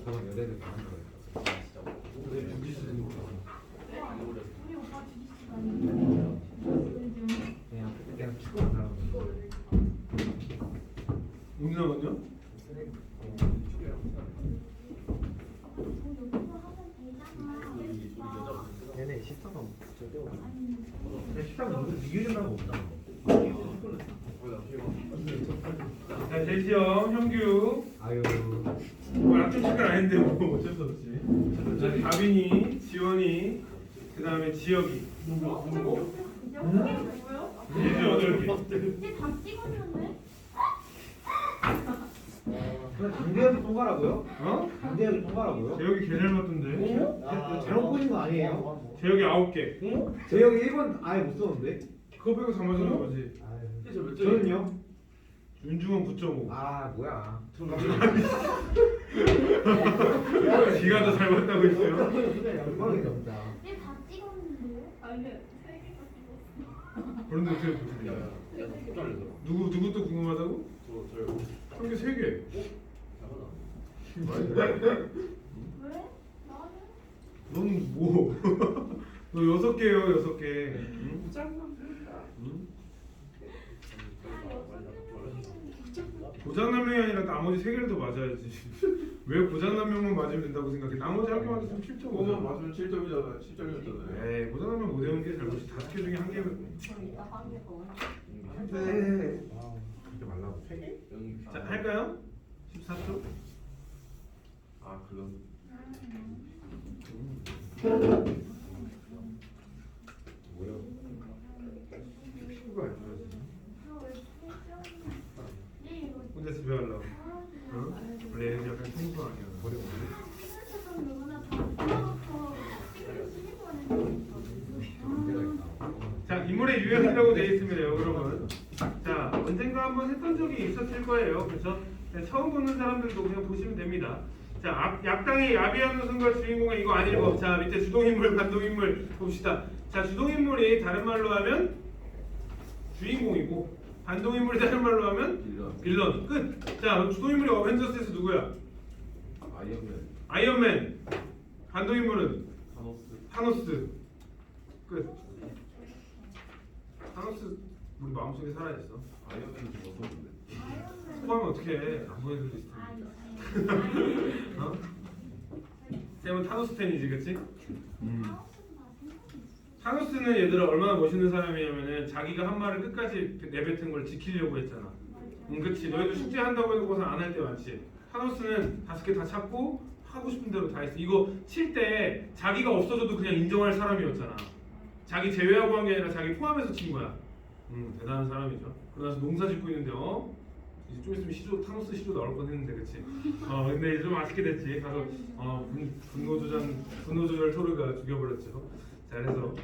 저랑 여대를 가는 거예요. 그냥 축구만 나가는 거. 운동은요? 얘네 13번 절대 없어. 13번 이기려고 없잖아. 자, 제시형, 형규. 아유. 뭐 학교 친구 아닌데 뭐 어쩔 수 없지. 자, 다빈이, 지원이, 그 다음에 지혁이. 뭐요? 이제 8개. 근데 다 찍었는데? 그냥 강대혁이 통과라고요? 어? 강대혁이 통과라고요? 재혁이 개 잘 맞던데. 잘못 보신 거 아니에요? 재혁이 9개. 재혁이 1번 아예 못 썼는데? 그거 빼고 다 맞은 거지. 저는요? 윤중원 9.5. 아 뭐야? 지가 더 잘 맞다고 했어요. 영광이다 진짜. 근데 다 찍었는데요? 아니요, 3개가 찍었어. 그런데 어떻게 보세요? 누구 또 궁금하다고? 형규 3개. 왜? 나는? 넌 뭐? 너 6개요, 6개. 응? 고장난명이 아니라 나머지 3개를 더 맞아야지. 왜 고장난명만 맞으면 된다고 생각해? 나머지 한 개 맞았으면 7.5점. 맞으면 7점이잖아. 10점이었잖아요. 에이, 고장난명 못 외우는 게 잘못이 5개 중에 1개면. 네. 그렇게 말라고. 자, 할까요? 14초. 아, 그럼. 뭐야? 피부가 안 좋아지네. 네, 이거 혼자 집에 가려고. 응? 원래 얘는 약간 청소 아니야. 머리 없네. 생각했던 누구나 다 풀어놓고 찍는 문제가 거는 있다. 자, 인물의 유형이라고 되어 있습니다, 여러분. 자, 언젠가 한번 했던 적이 있었을 거예요. 그렇죠? 처음 보는 사람들도 그냥 보시면 됩니다. 자, 약당의 야비한 우승과 주인공의 이거 안 읽어. 자, 밑에 주동인물, 반동인물 봅시다. 자, 주동인물이 다른 말로 하면 주인공이고 반동인물이 다른 말로 하면 빌런. 끝. 자, 주동인물이 어벤져스에서 누구야? 아이언맨. 반동인물은 타노스. 끝. 타노스 우리 마음속에 살아있어. 아이언맨은 좀 어떤데? 소화하면 어떡해. 안 보여줄 수 있어. 어? 쌤은 타노스 팬이지, 그치? 타노스는 얘들아 얼마나 멋있는 사람이냐면은 자기가 한 말을 끝까지 내뱉은 걸 지키려고 했잖아. 그치. 너희도 숙제한다고 해놓고서 안 할 때 많지. 타노스는 5개 다 찾고 하고 싶은 대로 다 했어. 이거 칠 때 자기가 없어져도 그냥 인정할 사람이었잖아. 자기 제외하고 한 게 아니라 자기 포함해서 친 거야. 대단한 사람이죠. 그러면서 농사 짓고 있는데 이제 좀 있으면 시조 타노스 시조 나올 뻔했는데 그치? 근데 이제 좀 아쉽게 됐지. 가서 분노 조절 토르가 죽여버렸죠. 자, 그래서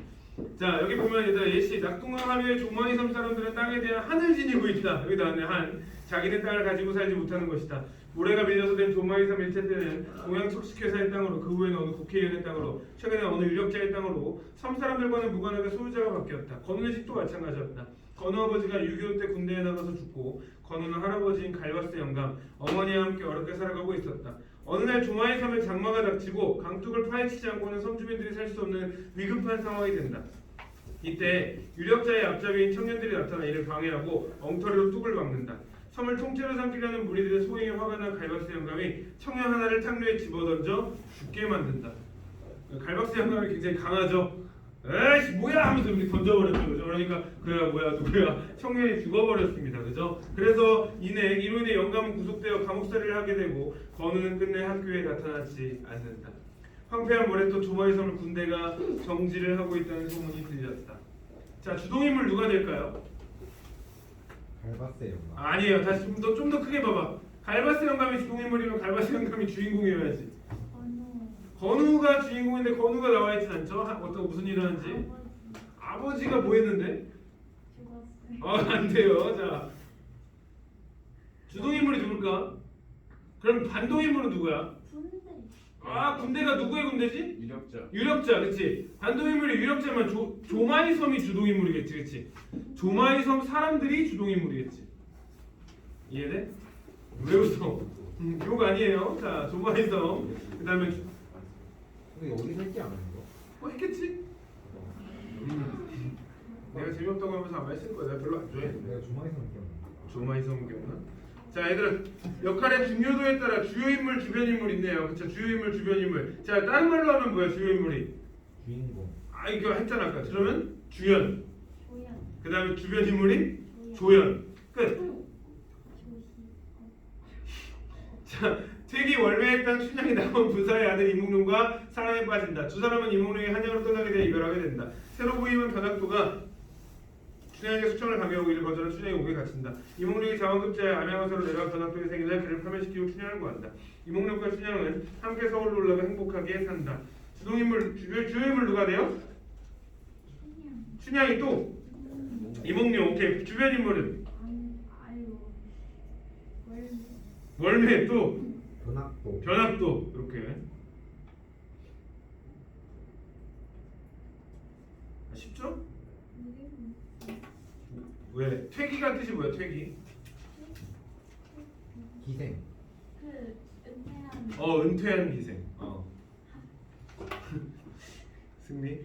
자, 여기 보면 얘들아 예시 낙동강 하류의 조만이 섬 사람들은 땅에 대한 한을 지니고 있다. 여기 나왔네. 한. 자기네 땅을 가지고 살지 못하는 것이다. 모래가 밀려서 된 조만이 섬 일체 때는 동양 척식회사의 땅으로, 그 후에는 어느 국회의원의 땅으로, 최근에 어느 유력자의 땅으로 섬 사람들과는 무관하게 소유자가 바뀌었다. 건우의 집도 마찬가지였다. 건우 아버지가 6.25 때 군대에 나가서 죽고 건우는 할아버지인 갈바스 영감, 어머니와 함께 어렵게 살아가고 있었다. 어느 날 조마의 섬에 장마가 닥치고 강둑을 파헤치지 않고는 섬 주민들이 살 수 없는 위급한 상황이 된다. 이때 유력자의 앞잡이인 청년들이 나타나 이를 방해하고 엉터리로 뚝을 막는다. 섬을 통째로 삼키려는 무리들의 소행에 화가 난 갈박스 영감이 청년 하나를 탕류에 집어던져 죽게 만든다. 갈박스 영감이 굉장히 강하죠. 에이씨 뭐야 하면서 이렇게 던져버렸죠. 그죠? 그러니까 그야 뭐야 누구야 청년이 죽어버렸습니다. 그죠? 그래서 이로 인해 영감은 구속되어 감옥살이를 하게 되고 건우는 끝내 학교에 나타나지 않는다. 황폐한 모래 또 조마의 섬을 군대가 정지를 하고 있다는 소문이 들렸다. 자, 주동인물 누가 될까요? 갈바스 영감. 아니에요. 다시 좀 더 크게 봐봐. 갈바스 영감이 주동인물이면 갈바스 영감이 주인공이어야지. 건우가 주인공인데 건우가 나와 있진 않죠? 어떤 무슨 일을 하는지. 아버지가 뭐 했는데? 안 돼요. 자, 주동인물이 누굴까? 그럼 반동인물은 누구야? 군대가 누구의 군대지? 유력자, 그치? 반동인물이 유력자면 조마이 섬이 주동인물이겠지, 그치? 조마이 섬 사람들이 주동인물이겠지. 이해돼? 왜 웃어? 욕 아니에요. 자, 조마이성. 그다음에 근데 어디서 했지 않아요 이거? 뭐 했겠지? 내가 재미없다고 하면서 아마 했을 거야. 내가 별로 안 좋아했는데. 내가 주말에서 기억나. 조마이성 기억나? 자, 얘들아, 역할의 중요도에 따라 주요 인물, 주변 인물 있네요. 그쵸? 주요 인물, 주변 인물. 자, 다른 말로 하면 뭐야? 주요 인물이. 주인공. 아, 이거 했잖아 아까. 그러면 주연. 조연. 그 다음에 주변 인물이 조연. 끝. 자, 퇴기 월매했던 춘향이 나온 부사의 아들 이몽룡과 사랑에 빠진다. 두 사람은 이몽룡이 한양으로 떠나게 되어 이별하게 된다. 새로 부임한 변학도가 춘향에게 수청을 강요하고 이를 거절한 춘향이 옥에 갇힌다. 이몽룡이 자원급제에 암양어서로 내려와 변학도에 생일날 그를 파면시키고 춘향을 구한다. 이몽룡과 춘향은 함께 서울로 올라가 행복하게 산다. 주동인물, 주요 인물 누가 돼요? 춘향이 또 이몽룡. 오케이. 주변 인물은 아유. 월매 또 변학도. 변학도. 이렇게. 쉽죠? 왜? 퇴기가 뜻이 뭐야? 퇴기. 기생. 그 은퇴한. 은퇴한 기생. 승리.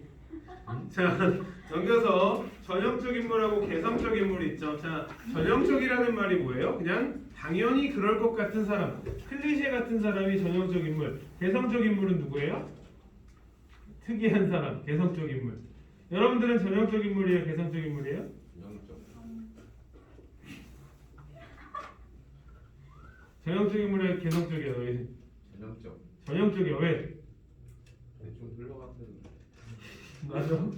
자, 넘겨서 전형적 인물하고 개성적 인물이 있죠. 자, 전형적이라는 말이 뭐예요? 그냥 당연히 그럴 것 같은 사람, 클리셰 같은 사람이 전형적 인물. 개성적 인물은 누구예요? 특이한 사람, 개성적 인물. 여러분들은 전형적 인물이에요? 개성적 인물이에요? 전형적 인물이에요? 개성적이에요? 왜? 전형적. 전형적이에요. 왜? 좀 흘러갔는데. 맞아.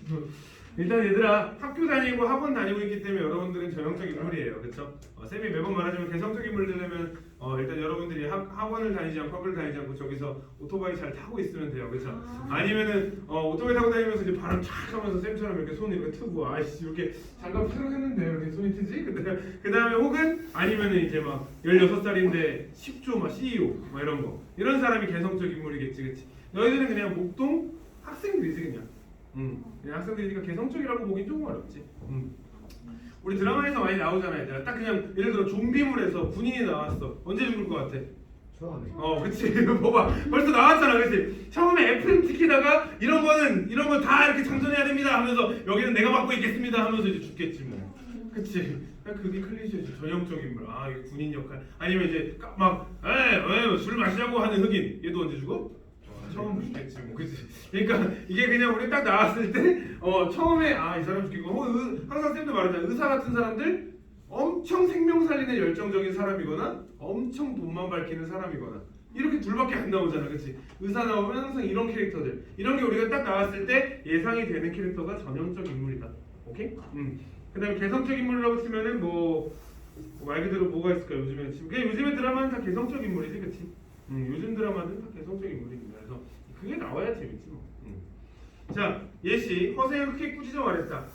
일단 얘들아, 학교 다니고 학원 다니고 있기 때문에 여러분들은 전형적 인물이에요. 그렇죠? 쌤이 매번 말하지만 개성적 인물 되려면 일단 여러분들이 학원을 다니지 않고 학교를 다니지 않고 저기서 오토바이 잘 타고 있으면 돼요. 그렇죠? 아니면은 오토바이 타고 다니면서 이제 바람 촥 하면서 쌤처럼 이렇게 손을 이렇게 트고 아이씨 이렇게 장갑 새로 했는데 이렇게 손이 트지? 그다음에 혹은 아니면은 이제 막 16살인데 10조 막 CEO 막 이런 거. 이런 사람이 개성적 인물이겠지. 그렇지? 너희들은 그냥 목동 학생들이지 그냥. 그냥 학생들이니까 개성적이라고 보긴 조금 어렵지. 우리 드라마에서 많이 나오잖아, 얘들아. 딱 그냥 예를 들어 좀비물에서 군인이 나왔어. 언제 죽을 것 같아? 처음에. 그치. 봐봐. 벌써 나왔잖아, 그치? 처음에 FM 지키다가 이런 건 다 이렇게 장전해야 됩니다 하면서 여기는 내가 맡고 있겠습니다 하면서 이제 죽겠지 뭐. 그치. 그게 클리셰지. 전형적 인물. 이게 군인 역할. 아니면 이제 술 마시자고 하는 흑인. 얘도 언제 죽어? 처음 죽겠지 뭐. 그치. 그러니까 이게 그냥 우리 딱 나왔을 때 처음에 이 사람 죽이고 항상 쌤도 말하잖아. 의사 같은 사람들 엄청 생명 살리는 열정적인 사람이거나 엄청 돈만 밝히는 사람이거나 이렇게 둘밖에 안 나오잖아. 그치? 의사 나오면 항상 이런 캐릭터들, 이런 게 우리가 딱 나왔을 때 예상이 되는 캐릭터가 전형적 인물이다. 오케이? 그 다음에 개성적 인물이라고 치면은 말 그대로 뭐가 있을까? 요즘에 드라마는 다 개성적 인물이지. 그치? 요즘 드라마는 다 개성적 인물입니다. 그래서 그게 나와야 재밌지 뭐. 자, 예시 허생은 크게 꾸짖어 말했다.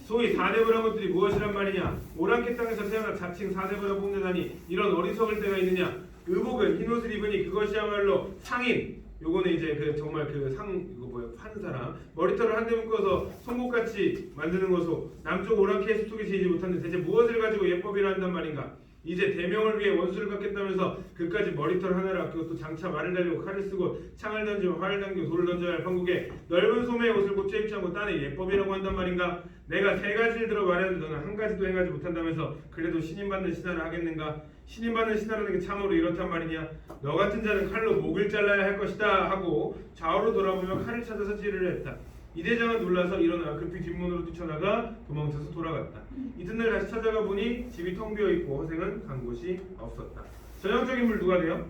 소위 사대부란 것들이 무엇이란 말이냐? 오랑캐 땅에서 태어나 자칭 사대부라 뽐내다니 이런 어리석을 때가 있느냐? 의복은 흰옷을 입으니 그것이야말로 상인. 요거는 이제 정말 이거 뭐야? 판 사람 머리털을 한데 묶어서 송곳같이 만드는 것으로 남쪽 오랑캐의 수속에 지지 못하는데 대체 무엇을 가지고 예법이라 한단 말인가? 이제 대명을 위해 원수를 갖겠다면서 그까지 머리털 하나를 아끼고 또 장차 말을 달리고 칼을 쓰고 창을 던지고 활을 당기고 돌을 던져야 할 판국에 넓은 소매의 옷을 고쳐 입지 않고 딴에 예법이라고 한단 말인가? 내가 3가지를 들어 말했는데 너는 한 가지도 행하지 못한다면서 그래도 신임받는 신하를 하겠는가? 신임받는 신하라는 게 참으로 이렇단 말이냐? 너 같은 자는 칼로 목을 잘라야 할 것이다 하고 좌우로 돌아보며 칼을 찾아서 찌르려 했다. 이 대장은 놀라서 일어나 급히 뒷문으로 뛰쳐나가 도망쳐서 돌아갔다. 이튿날 다시 찾아가 보니 집이 텅 비어 있고 허생은 간 곳이 없었다. 전형적 인물 누가 돼요?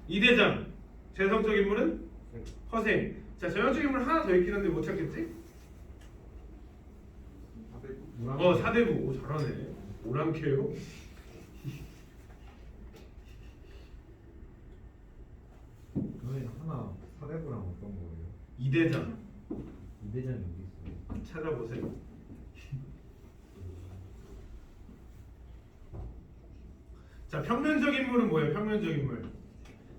이대장. 재성적 인물은 허생. 자, 전형적 인물 하나 더 있긴 한데 못 찾겠지? 사대부. 잘하네. 오랑캐요? 그러면 하나 사대부랑 어떤 거예요? 이대장. 이대장이 어디 있어요? 찾아보세요. 자, 평면적 인물은 뭐예요? 평면적 인물.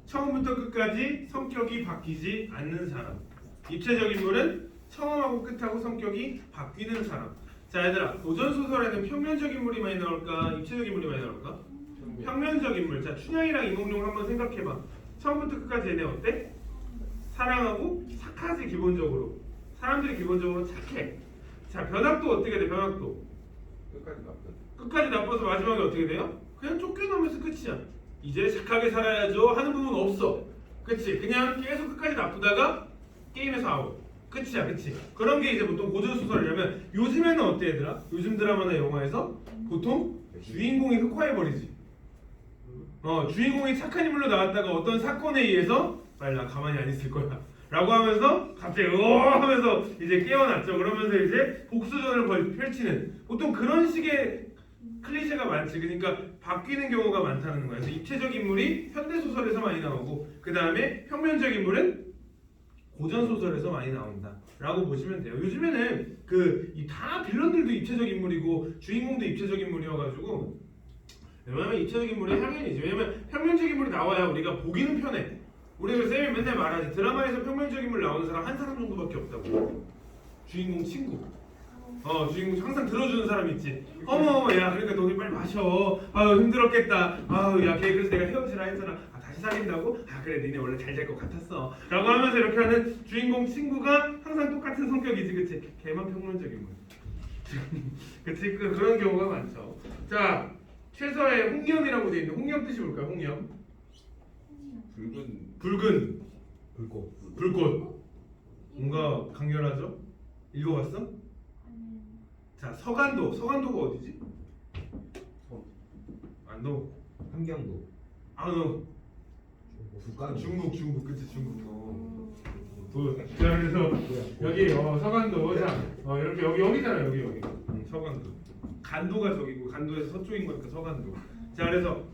처음부터 끝까지 성격이 바뀌지 않는 사람. 입체적 인물은 처음하고 끝하고 성격이 바뀌는 사람. 자, 얘들아, 도전소설에는 평면적 인물이 많이 나올까? 입체적 인물이 많이 나올까? 평면적 평면적 인물. 자, 춘향이랑 이몽룡 한번 생각해봐. 처음부터 끝까지 얘네 어때? 사랑하고 착하지 기본적으로. 사람들이 기본적으로 착해. 자, 변학도 어떻게 돼? 변학도 끝까지 나쁜. 끝까지 나빠서 마지막에 어떻게 돼요? 그냥 쫓겨나면서 끝이야. 이제 착하게 살아야죠 하는 부분 없어. 그치? 그냥 계속 끝까지 나쁘다가 게임에서 아웃. 끝이야, 그치? 그런 게 이제 보통 고전 소설이라면 요즘에는 어때 얘들아? 요즘 드라마나 영화에서 보통 주인공이 흑화해버리지. 주인공이 착한 인물로 나왔다가 어떤 사건에 의해서 빨리 나 가만히 안 있을 거야 라고 하면서 갑자기 하면서 이제 깨어났죠. 그러면서 이제 복수전을 펼치는 보통 그런 식의 클리셰가 많지. 그러니까 바뀌는 경우가 많다는 거야. 그래서 입체적 인물이 현대 소설에서 많이 나오고 그 다음에 평면적 인물은 고전 소설에서 많이 나온다라고 보시면 돼요. 요즘에는 다 빌런들도 입체적 인물이고 주인공도 입체적 인물이어가지고 왜냐면 입체적 인물의 향연이지. 왜냐면 평면적 인물이 나와야 우리가 보기는 편해. 우리가 쌤이 맨날 말하지. 드라마에서 평면적 인물 나오는 사람 한 사람 정도밖에 없다고. 주인공 친구. 주인공 항상 들어주는 사람 있지. 어머, 야, 그러니까 너희 빨리 마셔. 아유, 힘들었겠다. 아유, 야, 걔 그래서 내가 헤어지라 했잖아. 아, 다시 사귄다고? 아, 그래, 니네 원래 잘 될 것 같았어. 라고 하면서 이렇게 하는 주인공 친구가 항상 똑같은 성격이지, 그치? 걔만 평면적 인물. 그치? 그런 경우가 많죠. 자, 최서의 홍염이라고 돼 있는 홍염 뜻이 뭘까요? 홍염. 붉은. 불꽃. 뭔가 강렬하죠? 읽어봤어? 자, 서간도가 어디지? 너 함경도. 너 북한. 중국 그치 중국. 자, 그래서 여기 서간도. 자, 이렇게 여기잖아 여기. 서간도. 간도가 저기고 간도에서 서쪽인 거니까 서간도. 자, 그래서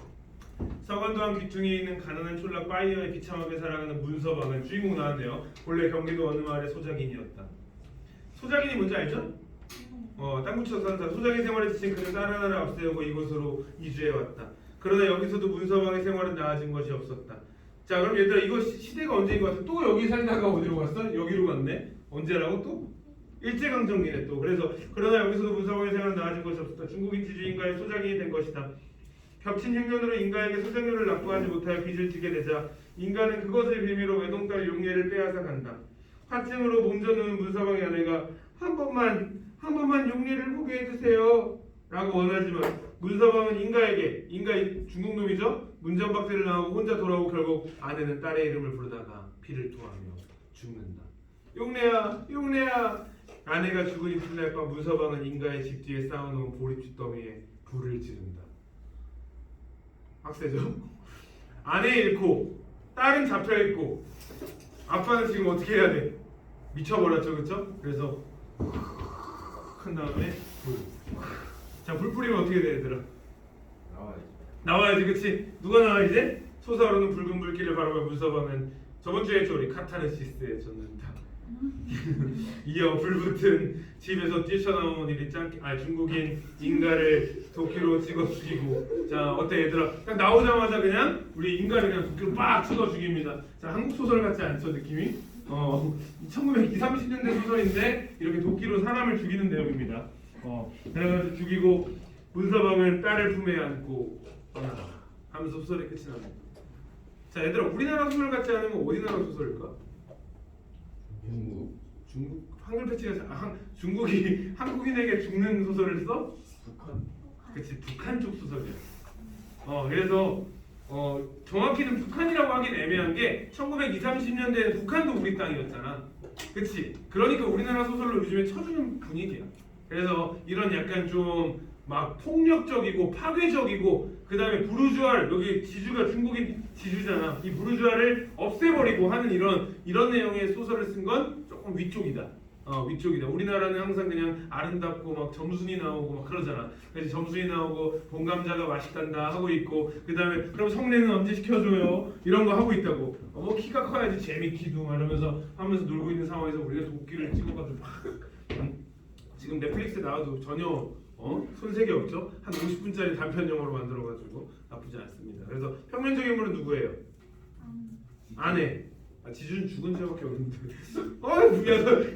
서간도한 귀퉁이에 있는 가난한 촌락 파이어에 비참하게 살아가는 문서방은 주인공 나왔네요. 본래 경기도 어느 마을의 소작인이었다. 소작인이 뭔지 알죠? 땅 붙여서 산다. 소작인 생활에 지친 그는 딸 하나를 앞세우고 이곳으로 이주해왔다. 그러나 여기서도 문서방의 생활은 나아진 것이 없었다. 자, 그럼 얘들아 이거 시대가 언제인 것 같아? 또 여기 살다가 어디로 갔어? 여기로 갔네? 언제라고 또? 일제강점기네 또. 그러나 여기서도 문서방의 생활은 나아진 것이 없었다. 중국인 지주인가의 소작인이 된 것이다. 겹친 흉년으로 인가에게 소작료를 납부하지 못하여 빚을 지게 되자 인가는 그것을 빌미로 외동딸 용례를 빼앗아 간다. 화증으로 몸져누는 문서방의 아내가 한 번만 용례를 보게 해주세요 라고 원하지만 문서방은 인가에게, 인가 중국 놈이죠? 문전박대를 당하고 혼자 돌아오고 결국 아내는 딸의 이름을 부르다가 피를 토하며 죽는다. 용례야. 아내가 죽은 이튿날 밤 문서방은 인가의 집 뒤에 쌓아놓은 보릿쥐더미에 불을 지른다. 빡세죠? 아내 잃고 딸은 잡혀있고 아빠는 지금 어떻게 해야 돼? 미쳐버렸죠, 그쵸? 그래서 큰 다음에 불. 자, 불 뿌리면 어떻게 돼, 얘들아? 나와야지, 그치? 누가 나와 이제? 솟아오르는 붉은 불길을 바라보며 문서방은 저번 주에 했죠, 우리 카타르시스에 젖는다. 이어 불붙은 집에서 뛰쳐나온 중국인 인가를 도끼로 찍어 죽이고. 자, 어때 얘들아? 딱 나오자마자 그냥 우리 인가를 그냥 도끼로 빡 찍어 죽입니다. 자, 한국 소설 같지 않죠, 느낌이? 1920, 30년대 소설인데 이렇게 도끼로 사람을 죽이는 내용입니다. 그래가지고 죽이고 문서방은 딸을 품에 안고 하면서 소설이 끝이 납니다. 자, 얘들아, 우리나라 소설 같지 않으면 어디 나라 소설일까? 중국 한글 패치가 중국이 한국인에게 죽는 소설을 써? 북한. 그치, 북한 쪽 소설이야. 그래서 정확히는 북한이라고 하긴 애매한 게 1920, 30년대에는 북한도 우리 땅이었잖아. 그치? 그러니까 우리나라 소설로 요즘에 쳐주는 분위기야. 그래서 이런 약간 좀 막 폭력적이고 파괴적이고 그 다음에 부르주아를, 여기 지주가 중국인 지주잖아. 이 부르주아를 없애버리고 하는 이런 내용의 소설을 쓴 건 조금 위쪽이다. 위쪽이다. 우리나라는 항상 그냥 아름답고 막 점순이 나오고 막 그러잖아. 그래서 점순이 나오고 봄감자가 맛있단다 하고 있고, 그 다음에 그럼 성례는 언제 시켜줘요? 이런 거 하고 있다고. 뭐 키가 커야지 재밌기도 막 이러면서 하면서 놀고 있는 상황에서 우리가 도끼를 찍어가지고 막 지금 넷플릭스 나와도 전혀 손색이 없죠. 한 50분짜리 단편 영화로 만들어가지고 나쁘지 않습니다. 그래서 평면적 인물은 누구예요? 아내. 지주는 죽은 죄밖에 없는데.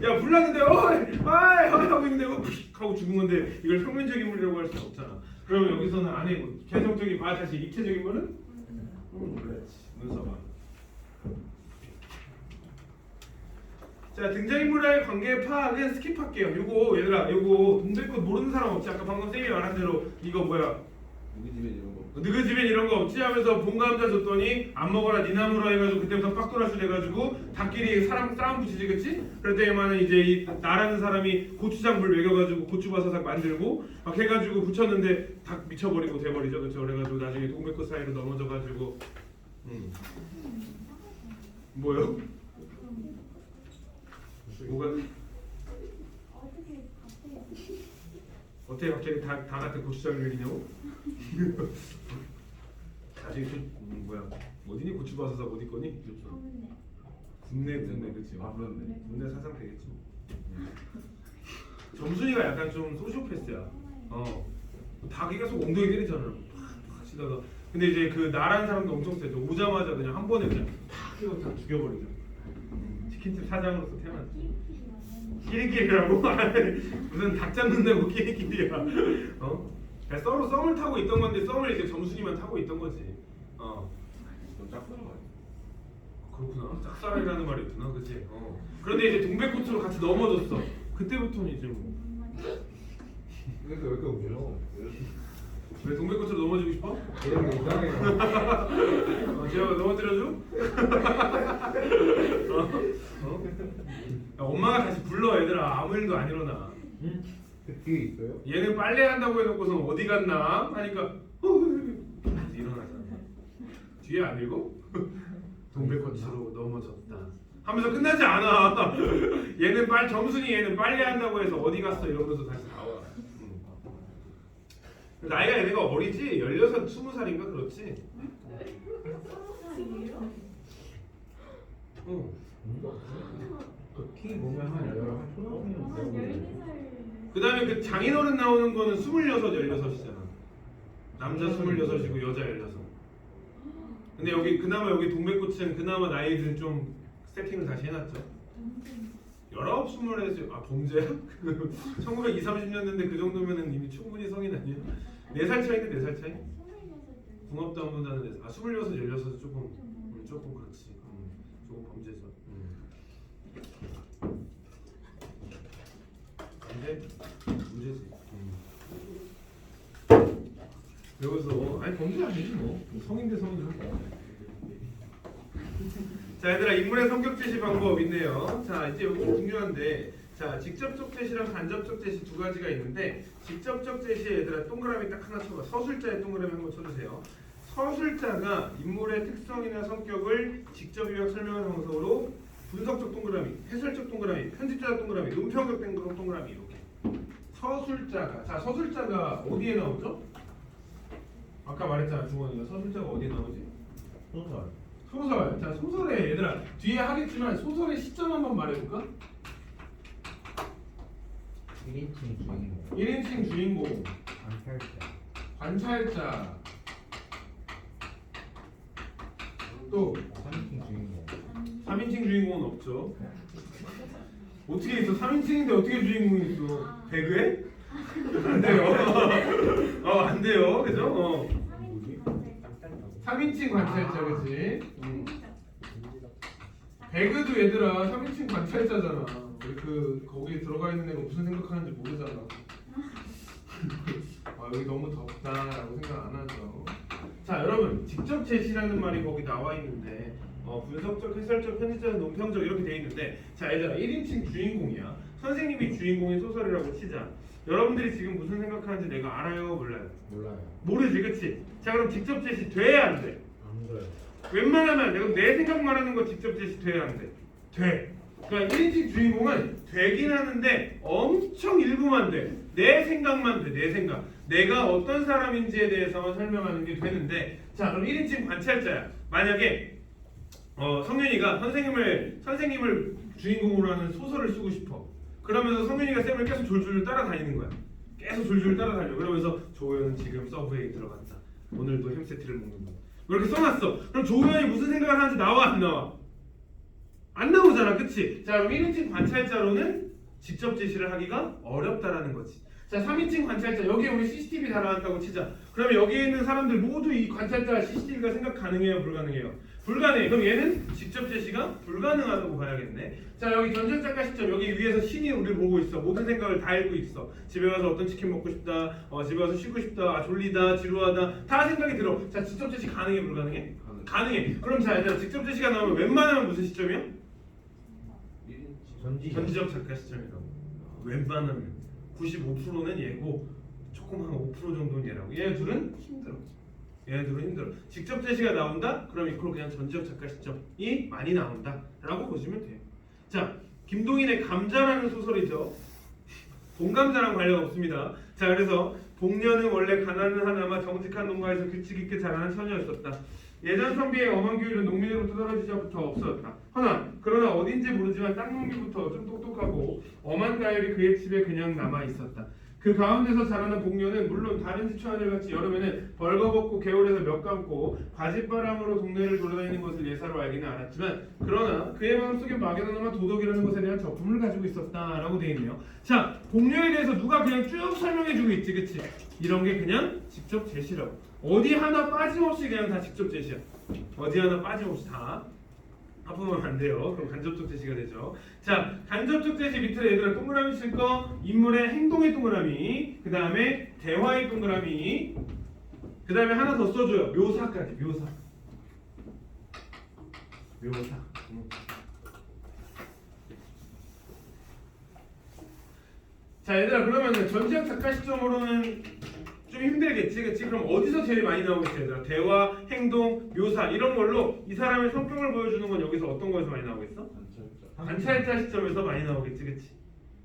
야 불났는데 하고 있는데 하고 죽은 건데 이걸 평면적 인물이라고 할 수는 없잖아. 그러면 여기서는 아니고 개성적인 다시 입체적인 거는 그렇지. 문서가. 자, 등장인물과의 관계 파악은 스킵할게요. 요거 얘들아, 요거 동백꽃 모르는 사람 없지? 아까 방금 쌤이 말한 대로 이거 뭐야? 우리 집에 이런 거. 너희 집엔 이런 거 없지? 하면서 봄감자 줬더니 안 먹어라 니나무라 해가지고 그때부터 빡돌아수 돼가지고 닭끼리 싸움 붙이지, 그치? 그랬더니만은 이제 이 나라는 사람이 고추장 물 먹여가지고 고추바사삭 만들고 막 해가지고 붙였는데 닭 미쳐버리고 돼버리죠, 그쵸? 그래가지고 나중에 동백꽃 사이로 넘어져가지고 뭐요? 뭐가? 어떻게 갑자기 닭한테 고추장을 먹이냐고? 나중에 뭐야? 어디니 고추바사삭 어디 거니? 국내 그치? 아, 그렇네. 국내 사상 되겠지. 점순이가 약간 좀 소시오패스야. 닭이 계속 엉덩이 때리잖아. 팍 치다가. 근데 이제 그 나라는 사람도 엄청 세죠. 오자마자 그냥 한 번에 그냥 팍 해서 다 죽여버리죠. 치킨집 사장으로서 태어났지. 끼리끼리라고? 무슨 닭 잡는다고 끼리끼리야. 그냥 썸을 타고 있던 건데 썸을 이제 점순이만 타고 있던 거지. 좀 짝사랑 아니야? 그렇구나. 짝사랑이라는 말이 있구나, 그치? 그런데 이제 동백꽃으로 같이 넘어졌어. 그때부터는 이제 뭐. 그래서 왜 이렇게 웃겨? 왜 동백꽃으로 넘어지고 싶어? 이런 게 이상해요. 제가 넘어뜨려줘? 야, 엄마가 다시 불러, 얘들아. 아무 일도 안 일어나. 그 뒤에 있어요? 얘는 빨래한다고 해놓고서 어디 갔나? 하니까 다시 일어나잖아. 뒤에 안 읽어? 동백꽃으로 넘어졌다 하면서 끝나지 않아. 점순이 얘는 빨래한다고 해서 어디 갔어 이러면서 다시 나와. 나이가 얘네가 어리지? 16, 20살인가 그렇지? 키 보면 한 초등학생 그 다음에 그 장인어른 나오는 거는 26, 16이잖아. 남자 26이고 여자 16. 근데 여기 그나마 여기 동백꽃은 그나마 나이를 좀 세팅을 다시 해놨죠. 19, 20에서 범죄야? 1920, 30년대인데 그 정도면은 이미 충분히 성인 아니야? 4살 차이인데 4살 차이? 궁합도 안 본다는 4살. 26, 16은 조금 그렇지. 조금 범죄죠. 근데 문제지. 여기서 아니 범죄 아니지 뭐. 성인 대 성인이죠. 자, 얘들아, 인물의 성격 제시 방법 있네요. 자, 이제 이거 중요한데, 자, 직접적 제시랑 간접적 제시 두 가지가 있는데, 직접적 제시에 얘들아 동그라미 딱 하나 쳐봐. 서술자의 동그라미 한번 쳐주세요. 서술자가 인물의 특성이나 성격을 직접 요약 설명하는 방식으로 분석적 동그라미, 해설적 동그라미, 편집자적 동그라미, 논평적 동그라미 이렇게. 서술자가, 자, 서술자가 어디에 나오죠? 아까 말했잖아, 중원이가 서술자가 어디에 나오지? 소설. 자, 소설에 얘들아 뒤에 하겠지만 소설의 시점 한번 말해볼까? 1인칭 주인공 1인칭 주인공, 관찰자, 또 3인칭 주인공 3인칭 주인공은 없죠. 어떻게 있어? 3인칭인데 어떻게 주인공이 있어? 배그에? 안 돼요. 안 돼요. 그죠? 3인칭 관찰자, 그치? 배그도 얘들아 3인칭 관찰자잖아. 거기 들어가 있는 애가 무슨 생각하는지 모르잖아. 여기 너무 덥다라고 생각 안 하죠. 자, 여러분, 직접 제시라는 말이 거기 나와 있는데 분석적, 해설적, 편집적, 논평적 이렇게 돼 있는데, 자, 얘들아 1인칭 주인공이야. 선생님이 주인공인 소설이라고 치자. 여러분들이 지금 무슨 생각하는지 내가 알아요, 몰라요? 모르지, 그치? 자, 그럼 직접 제시 돼야 안 돼? 안 돼요. 웬만하면 내가 내 생각 말하는 거 직접 제시 돼야 안 돼? 돼. 그러니까 1인칭 주인공은 되긴 하는데 엄청 일부만 돼. 내 생각만 돼. 내 생각. 내가 어떤 사람인지에 대해서 설명하는 게 되는데, 자, 그럼 1인칭 관찰자야. 만약에 성윤이가 선생님을 주인공으로 하는 소설을 쓰고 싶어. 그러면서 성윤이가 쌤을 계속 졸졸 따라다니는 거야. 계속 졸졸 따라다녀. 그러면서 조우현은 지금 서브웨이 들어갔다. 오늘도 햄세트를 먹는다. 이렇게 써놨어. 그럼 조우현이 무슨 생각을 하는지 나와 안 나와? 안 나오잖아, 그치? 자, 그럼 1인칭 관찰자로는 직접 제시를 하기가 어렵다라는 거지. 자, 3인칭 관찰자 여기에 우리 CCTV 달아놨다고 치자. 그러면 여기에 있는 사람들 모두 이 관찰자 CCTV가 생각 가능해요, 불가능해요? 불가능해. 그럼 얘는 직접 제시가 불가능하다고 봐야겠네. 자, 여기 전전작가 시점 여기 위에서 신이 우리를 보고 있어. 모든 생각을 다 읽고 있어. 집에 가서 어떤 치킨 먹고 싶다. 집에 가서 쉬고 싶다. 아, 졸리다. 지루하다. 다 생각이 들어. 자, 직접 제시 가능해, 불가능해? 가능해. 그럼 자, 얘들아 직접 제시가 나오면 웬만하면 무슨 시점이야? 전지적 작가 시점이라고. 웬만하면 95%는 얘고 조금 한 5% 정도는 얘라고. 얘 둘은 힘들어. 얘들은 힘들어. 직접 제시가 나온다? 그럼 이걸 그냥 전지적 작가 시점이 많이 나온다 라고 보시면 돼요. 자, 김동인의 감자라는 소설이죠. 봉감자랑 관련 없습니다. 자, 그래서 복녀는 원래 가난은 하나마 정직한 농가에서 규칙 있게 자라는 처녀였었다. 예전 선비의 엄한 교육은 농민으로부터 떨어지자부터 없어졌다. 그러나 어딘지 모르지만 땅농민부터 좀 똑똑하고 엄한 가열이 그의 집에 그냥 남아 있었다. 그 가운데서 자라는 복녀는 물론 다른 집 처녀들같이 여름에는 벌거벗고 겨울에서 몇 감고 바짓바람으로 동네를 돌아다니는 것을 예사로 알기는 알았지만 그러나 그의 마음속에 막연하나마 도덕이라는 것에 대한 적품을 가지고 있었다라고 되어 있네요. 자, 복녀에 대해서 누가 그냥 쭉 설명해주고 있지, 그치? 이런 게 그냥 직접 제시라고. 어디 하나 빠짐없이 그냥 다 직접 제시야. 어디 하나 빠짐없이 다. 아프면 안 돼요. 그럼 간접적 제시가 되죠. 자, 간접적 제시 밑에 얘들아 동그라미 칠 거, 인물의 행동의 동그라미, 그 다음에 대화의 동그라미, 그 다음에 하나 더 써줘요. 묘사까지. 묘사. 자, 얘들아 그러면은 전지적 작가 시점으로는 좀 힘들겠지, 그치? 그럼 어디서 제일 많이 나오겠지, 얘들아? 대화, 행동, 묘사 이런 걸로 이 사람의 성격을 보여주는 건 여기서 어떤 거에서 많이 나오겠어? 관찰자 시점에서 많이 나오겠지, 그치?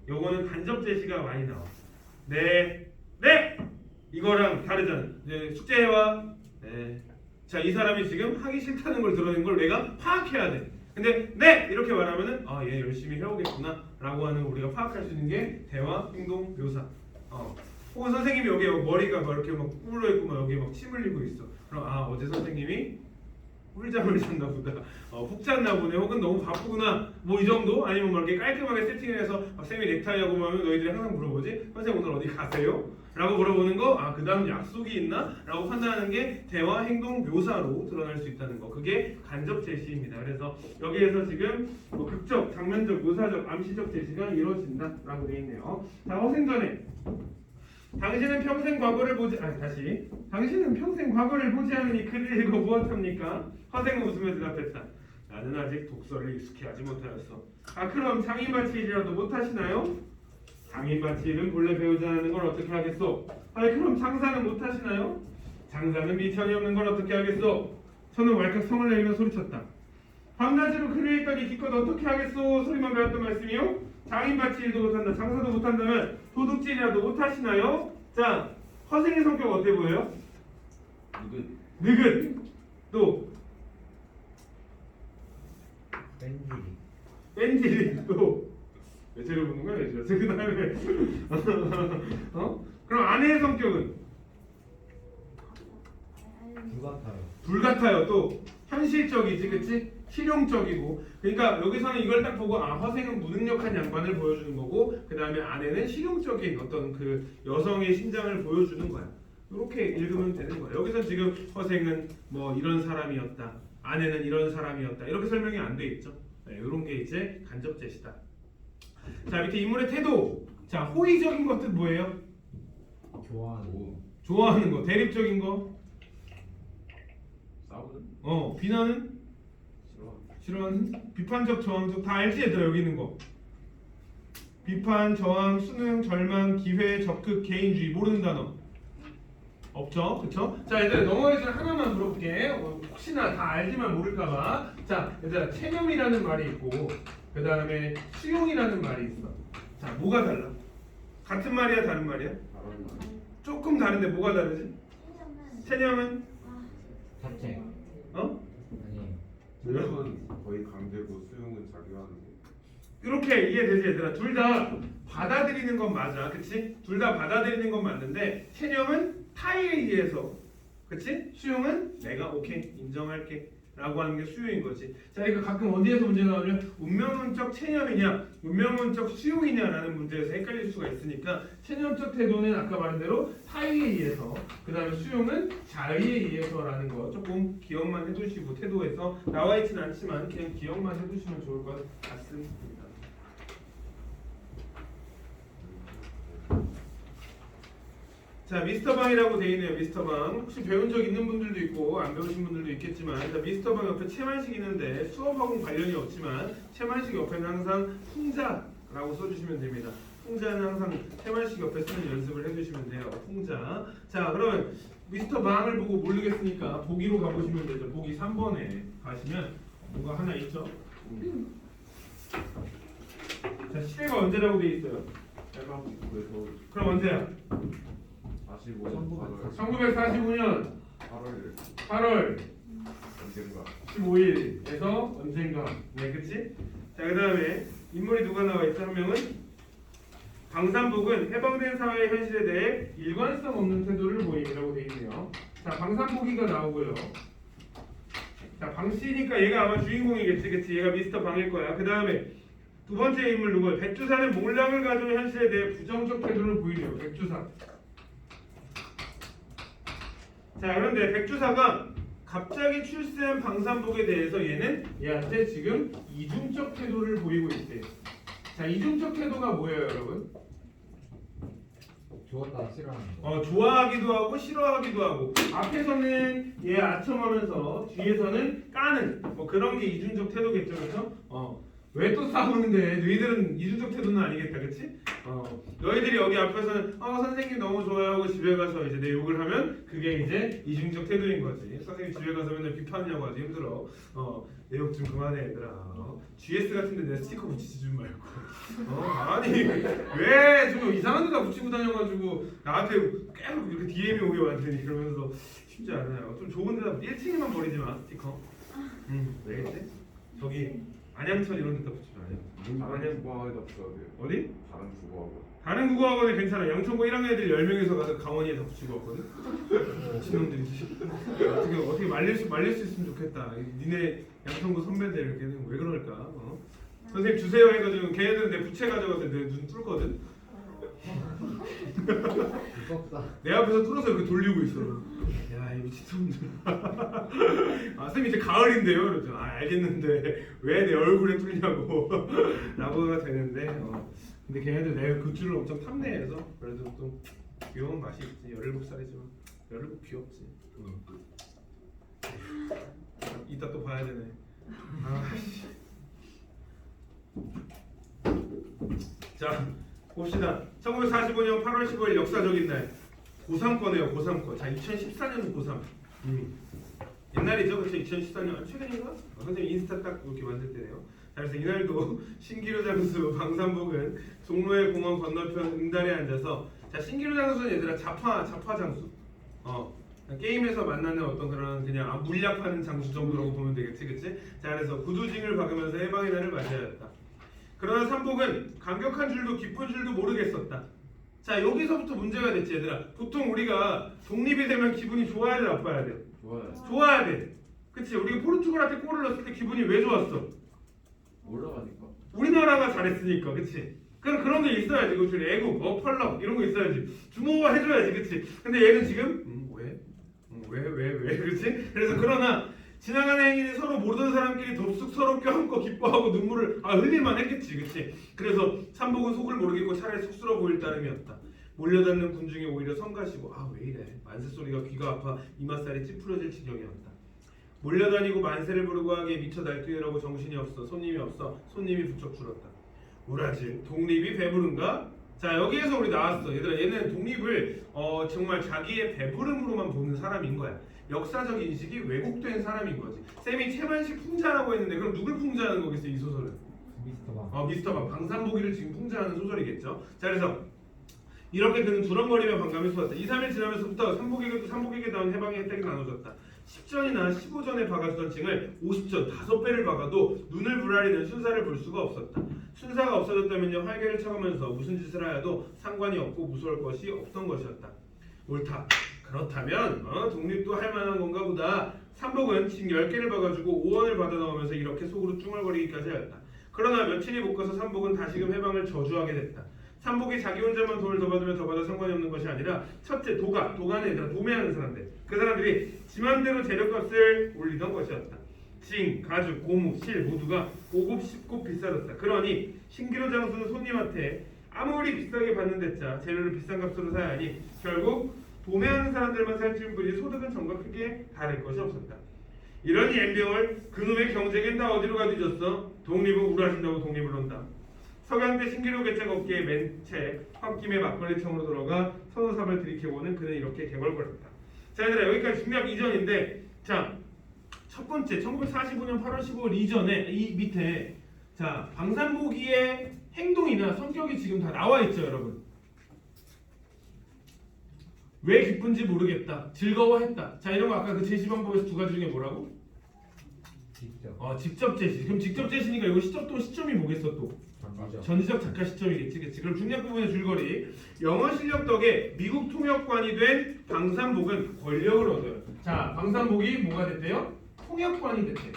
요거는 간접 제시가 많이 나와. 네, 이거랑 다르잖아. 이제 숙제해와. 네. 자, 이 사람이 지금 하기 싫다는 걸 드러낸 걸 내가 파악해야 돼. 근데 네 이렇게 말하면은 얘 열심히 해오겠구나 라고 하는 우리가 파악할 수 있는 게 대화, 행동, 묘사. 혹은 선생님이 여기에 머리가 막 이렇게 막 꿀러 있고 막 여기에 막 침 흘리고 있어. 그럼 어제 선생님이 꿀잠을 잤나 보다. 푹 잤나 보네. 혹은 너무 바쁘구나. 뭐 이 정도? 아니면 막 이렇게 깔끔하게 세팅해서 쌤이 넥타이하고 뭐 하면 너희들이 항상 물어보지. 선생님 오늘 어디 가세요? 라고 물어보는 거. 그 다음 약속이 있나? 라고 판단하는 게 대화, 행동, 묘사로 드러날 수 있다는 거. 그게 간접 제시입니다. 그래서 여기에서 지금 극적, 장면적, 묘사적, 암시적 제시가 이루어진다 라고 되어 있네요. 자, 허생전에 당신은 평생 과거를 보지 당신은 평생 과거를 보지 않으니 글을 읽어 무엇합니까? 허생은 웃으며 대답했다. 나는 아직 독서를 익숙해하지 못하였어. 그럼 장인반치 일이라도 못하시나요? 장인반치 일은 본래 배우지 않는 걸 어떻게 하겠소? 그럼 장사는 못하시나요? 장사는 미천이 없는 걸 어떻게 하겠소? 저는 왈칵 성을 내리며 소리쳤다. 밤낮으로 글을 읽더니 기껏 어떻게 하겠소? 소리만 배웠던 말씀이요? 장인반치 일도 못한다, 장사도 못한다면 도둑질이라도 못하시나요? 자, 허생의 성격 어때 보여요? 느긋. 또 뺀질이. 또 외제를 보는 거야, 외제. 그 다음에 그럼 아내의 성격은? 불같아요. 또 현실적이지, 그치? 실용적이고. 그러니까 여기서는 이걸 딱 보고 허생은 무능력한 양반을 보여주는 거고, 그 다음에 아내는 실용적인 어떤 그 여성의 신장을 보여주는 거야. 이렇게 읽으면 되는 거야. 여기서 지금 허생은 뭐 이런 사람이었다, 아내는 이런 사람이었다, 이렇게 설명이 안 돼 있죠. 네, 이런 게 이제 간접 제시다. 자, 밑에 인물의 태도. 자, 호의적인 것들 뭐예요? 좋아하는 거. 대립적인 거. 싸우는? 비난은? 싫어하는? 비판적, 저항적. 다 알지, 얘들아? 여기 있는 거. 비판, 저항, 수능, 절망, 기회, 적극, 개인주의. 모르는 단어 없죠? 그쵸? 자, 얘들아 넘어가기 전에 하나만 물어볼게. 혹시나 다 알지만 모를까봐. 자, 얘들아 체념이라는 말이 있고 그 다음에 수용이라는 말이 있어. 자, 뭐가 달라? 같은 말이야, 다른 말이야? 조금 다른데 뭐가 다르지? 체념은? 자체. 체념은 거의 강제고 수용은 자기가 하는 거. 이렇게 이해되지, 얘들아? 둘 다 받아들이는 건 맞아, 그치? 둘 다 받아들이는 건 맞는데 체념은 타의에 의해서, 그치? 수용은 내가 오케이 인정할게 라고 하는 게 수용인 거지. 자, 그러니까 가끔 어디에서 문제 나오면 운명론적 체념이냐, 운명론적 수용이냐라는 문제에서 헷갈릴 수가 있으니까 체념적 태도는 아까 말한 대로 사유에 의해서, 그 다음에 수용은 자의에 의해서라는 거 조금 기억만 해두시고 태도에서 나와 있지는 않지만 그냥 기억만 해두시면 좋을 것 같습니다. 자, 미스터방이라고 돼 있네요. 미스터방. 혹시 배운 적 있는 분들도 있고 안 배우신 분들도 있겠지만, 자, 미스터방 옆에 채만식 있는데 수업하고는 관련이 없지만 채만식 옆에는 항상 풍자라고 써주시면 됩니다. 풍자는 항상 채만식 옆에 쓰는 연습을 해주시면 돼요. 풍자. 자, 그러면 미스터방을 보고 모르겠으니까 보기로 가보시면 되죠. 보기 3번에 가시면 뭐가 하나 있죠. 자, 시대가 언제라고 돼 있어요? 그럼 언제야? 45년 1945년 8월 8월 언젠가 15일에서 언젠가. 네, 그치? 자, 그 다음에 인물이 누가 나와 있죠? 한 명은 방산복은 해방된 사회의 현실에 대해 일관성 없는 태도를 보임이라고 돼 있네요. 자, 방산복이가 나오고요. 자, 방씨니까 얘가 아마 주인공이겠지, 그치? 얘가 미스터 방일 거야. 그 다음에 두 번째 인물 누구예요? 백주사는 몰락을 가져온 현실에 대해 부정적 태도를 보이네요. 백주사. 자, 그런데 백주사가 갑자기 출세한 방산복에 대해서 얘는 얘한테 지금 이중적 태도를 보이고 있대요. 자, 이중적 태도가 뭐예요, 여러분? 좋았다 싫어하는 거. 좋아하기도 하고 싫어하기도 하고, 앞에서는 얘 아첨하면서 뒤에서는 까는 뭐 그런 게 이중적 태도겠죠, 그렇죠? 왜 또 싸우는데? 너희들은 이중적 태도는 아니겠다, 그렇지? 너희들이 여기 앞에서는 선생님 너무 좋아요 하고 집에 가서 이제 내 욕을 하면 그게 이제 이중적 태도인 거지. 선생님 집에 가서 맨날 비판하냐고 하지 힘들어. 내 욕 좀 그만해 얘들아. GS 같은데 내 스티커 붙이지 좀 말고. 아니 왜 지금 이상한 데다 붙이고 다녀가지고 나한테 계속 이렇게 DM이 오게 만드니 그러면서 쉽지 않아요. 좀 좋은 데다 1층에만 버리지 마 스티커. 알겠지? 저기 안양천 이런 데다 붙이지 마요. 다른 국어학원에다 붙여야 돼요. 어디? 다른 국어학원. 다른 국어학원에 괜찮아. 양천고 1학년 애들 10명에서 가서 강원이에 다 붙이고 왔거든. 미친놈들이 어떻게 말릴 수 있으면 좋겠다. 니네 양천고 선배들 이렇게는 왜 그럴까? 선생님 주세요 해가지고 걔네들은 내 부채 가져가서 내 눈 뚫거든. 무섭다. 내 앞에서 뚫어서 이렇게 돌리고 있어. 야, 이 미친놈들. 선생님 이제 가을인데요. 그러죠. 알겠는데 왜 내 얼굴에 뚫냐고. 라고가 되는데 근데 걔네들 내가 그 줄을 엄청 탐내해서 그래도 또 귀여운 맛이 있지. 17살이지만 17 귀엽지. 이따 또 봐야 되네. 자, 봅시다. 1945년 8월 15일 역사적인 날. 고3 거네요. 고3 거. 자, 2014년 고3. 옛날이죠. 그렇죠? 2014년 최근인가? 선생님 인스타 딱 이렇게 만들 때네요. 자, 그래서 이날도 신기루 장수 방산복은 종로의 공원 건너편 응달에 앉아서, 자, 신기루 장수는 얘들아 자파 장수. 게임에서 만나는 어떤 그런 그냥 물약하는 장수 정도라고 보면 되겠지, 그치? 자, 그래서 구두징을 박으면서 해방의 날을 맞이하였다. 그러나 삼복은 감격한 줄도 기쁜 줄도 모르겠었다. 자, 여기서부터 문제가 됐지, 얘들아. 보통 우리가 독립이 되면 기분이 좋아야 돼, 나빠야 돼? 좋아야 돼. 그치? 우리가 포르투갈한테 골을 넣었을 때 기분이 왜 좋았어? 올라가니까. 우리나라가 잘했으니까, 그치? 그런 게 있어야지, 그치? 애국, 펄럭 이런 거 있어야지. 주목을 해줘야지, 그치? 근데 얘는 지금 왜? 그치? 그래서 그러나 지나가는 행인이 서로 모르는 사람끼리 덥석 서로 껴안고 기뻐하고 눈물을 흘릴만 했겠지, 그치? 그래서 삼복은 속을 모르겠고 차라리 쑥스러워 보일 따름이었다. 몰려닿는 군중이 오히려 성가시고 왜 이래? 만세 소리가 귀가 아파 이맛살이 찌푸려질 지경이었다. 몰려다니고 만세를 부르고 하기에 미쳐 날뛰느라고 정신이 없어 손님이 없어 손님이 부쩍 줄었다. 우라질 독립이 배부른가? 자, 여기에서 우리 나왔어. 얘들아, 얘는 독립을 정말 자기의 배부름으로만 보는 사람인 거야. 역사적 인식이 왜곡된 사람인 거지. 쌤이 채만식 풍자라고 했는데 그럼 누굴 풍자하는 거겠어, 이 소설은? 미스터방. 미스터방. 방산복이를 지금 풍자하는 소설이겠죠. 자, 그래서 이렇게 그는 두런거리며 반감이 쏟았다. 2, 3일 지나면서부터 삼복에게 다운 해방의 혜택이 나눠졌다. 10전이나 15전에 박아주던 징을 50전 5배를 박아도 눈을 부라리는 순사를 볼 수가 없었다. 순사가 없어졌다면요, 활개를 쳐가면서 무슨 짓을 하여도 상관이 없고 무서울 것이 없던 것이었다. 옳다. 그렇다면 독립도 할 만한 건가 보다. 삼복은 징 10개를 봐가지고 5원을 받아 나오면서 이렇게 속으로 쭝얼거리기까지 하였다. 그러나 며칠이 못 가서 삼복은 다시금 해방을 저주하게 됐다. 삼복이 자기 혼자만 돈을 더 받으면 더 받아 상관이 없는 것이 아니라 첫째 도가는 얘들아 도매하는 사람들, 그 사람들이 지맘대로 재료값을 올리던 것이었다. 징, 가죽, 고무, 실 모두가 고급 쉽고 비싸졌다. 그러니 신기루 장수는 손님한테 아무리 비싸게 받는 데짜 재료를 비싼 값으로 사야 하니 결국 도매하는 사람들만 살찌는 뿐이지 소득은 전과 크게 다를 것이 없었다. 이러니 엠병을 그놈의 경쟁은 다 어디로 가뒤졌어? 독립은 우라진다고 독립을 한다. 서강대 신기루 개짝 업계의 맨채 홧김에 막걸리청으로 들어가 선호삽을 들이켜보는 그는 이렇게 개걸거렸다. 자 얘들아 여기까지 중략 이전인데 자 첫 번째 1945년 8월 15일 이전에 이 밑에 자 방산복이의 행동이나 성격이 지금 다 나와 있죠 여러분. 왜 기쁜지 모르겠다. 즐거워했다. 자 이런 거 아까 그 제시 방법에서 두 가지 중에 뭐라고? 직접 제시. 그럼 직접 제시니까 이거 시점 또 시점이 뭐겠어 또? 전지적 작가 시점이겠지, 그치? 그럼 중략 부분의 줄거리. 영어 실력 덕에 미국 통역관이 된 방산복은 권력을 얻어요. 자, 방산복이 뭐가 됐대요? 통역관이 됐대.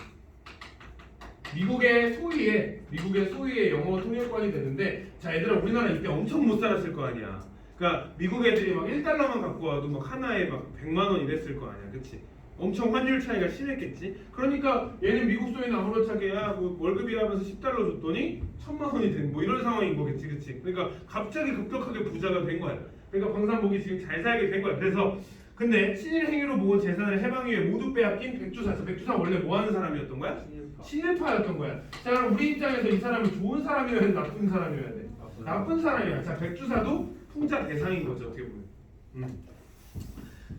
미국의 소위의 영어 통역관이 됐는데, 자, 얘들아 우리나라 이때 엄청 못 살았을 거 아니야. 그러니까 미국 애들이 막 1달러만 갖고 와도 막 하나에 막 100만 원 이랬을 거 아니야, 그치? 엄청 환율 차이가 심했겠지. 그러니까 얘는 미국 소위는 아무렇지게 뭐 월급이라면서 10달러 줬더니 1000만 원이 된 뭐 이런 상황인 거겠지, 그치? 그러니까 갑자기 급격하게 부자가 된 거야. 그러니까 방산복이 지금 잘 살게 된 거야. 그래서 근데 친일 행위로 모은 재산을 해방 이후에 모두 빼앗긴 백주사. 백주사 원래 뭐 하는 사람이었던 거야? 친일파였던 거야. 자 그럼 우리 입장에서 이 사람은 좋은 사람이어야 돼, 나쁜 사람이어야 돼? 나쁜 사람이야. 자 백주사도 풍자 대상인 거죠, 어떻게 보면.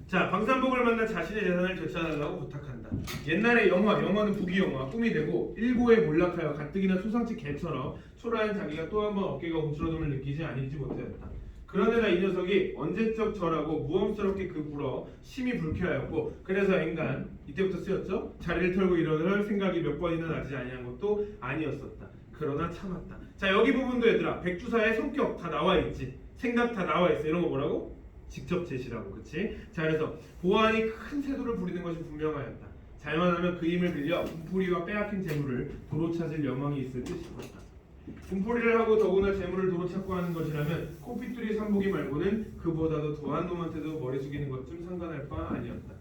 자 방산복을 만나 자신의 재산을 되찾아달라고 부탁한다. 옛날에 영화는 부귀 영화 꿈이 되고 일고에 몰락하여 가뜩이나 초상집 개처럼 초라한 자기가 또 한 번 어깨가 움츠러듦을 느끼지 아니지 못하였다. 그러나 이 녀석이 언제적 저라고 무엄스럽게 그 불어 심히 불쾌하였고 그래서 엔간 이때부터 쓰였죠. 자리를 털고 일어날 생각이 몇 번이나 나지 아니한 것도 아니었었다. 그러나 참았다. 자 여기 부분도 얘들아 백주사의 성격 다 나와 있지. 생각 다 나와 있어. 이런 거 뭐라고? 직접 제시라고, 그치? 자 그래서 보안이 큰 태도를 부리는 것이 분명하였다. 잘만 하면 그 힘을 빌려 분풀이와 빼앗긴 재물을 도로 찾을 여망이 있을 듯 싶었다. 분풀이를 하고 더구나 재물을 도로 찾고 하는 것이라면 코피뚜리 삼복이 말고는 그보다도 더한 놈한테도 머리 숙이는 것쯤 상관할 바 아니었다.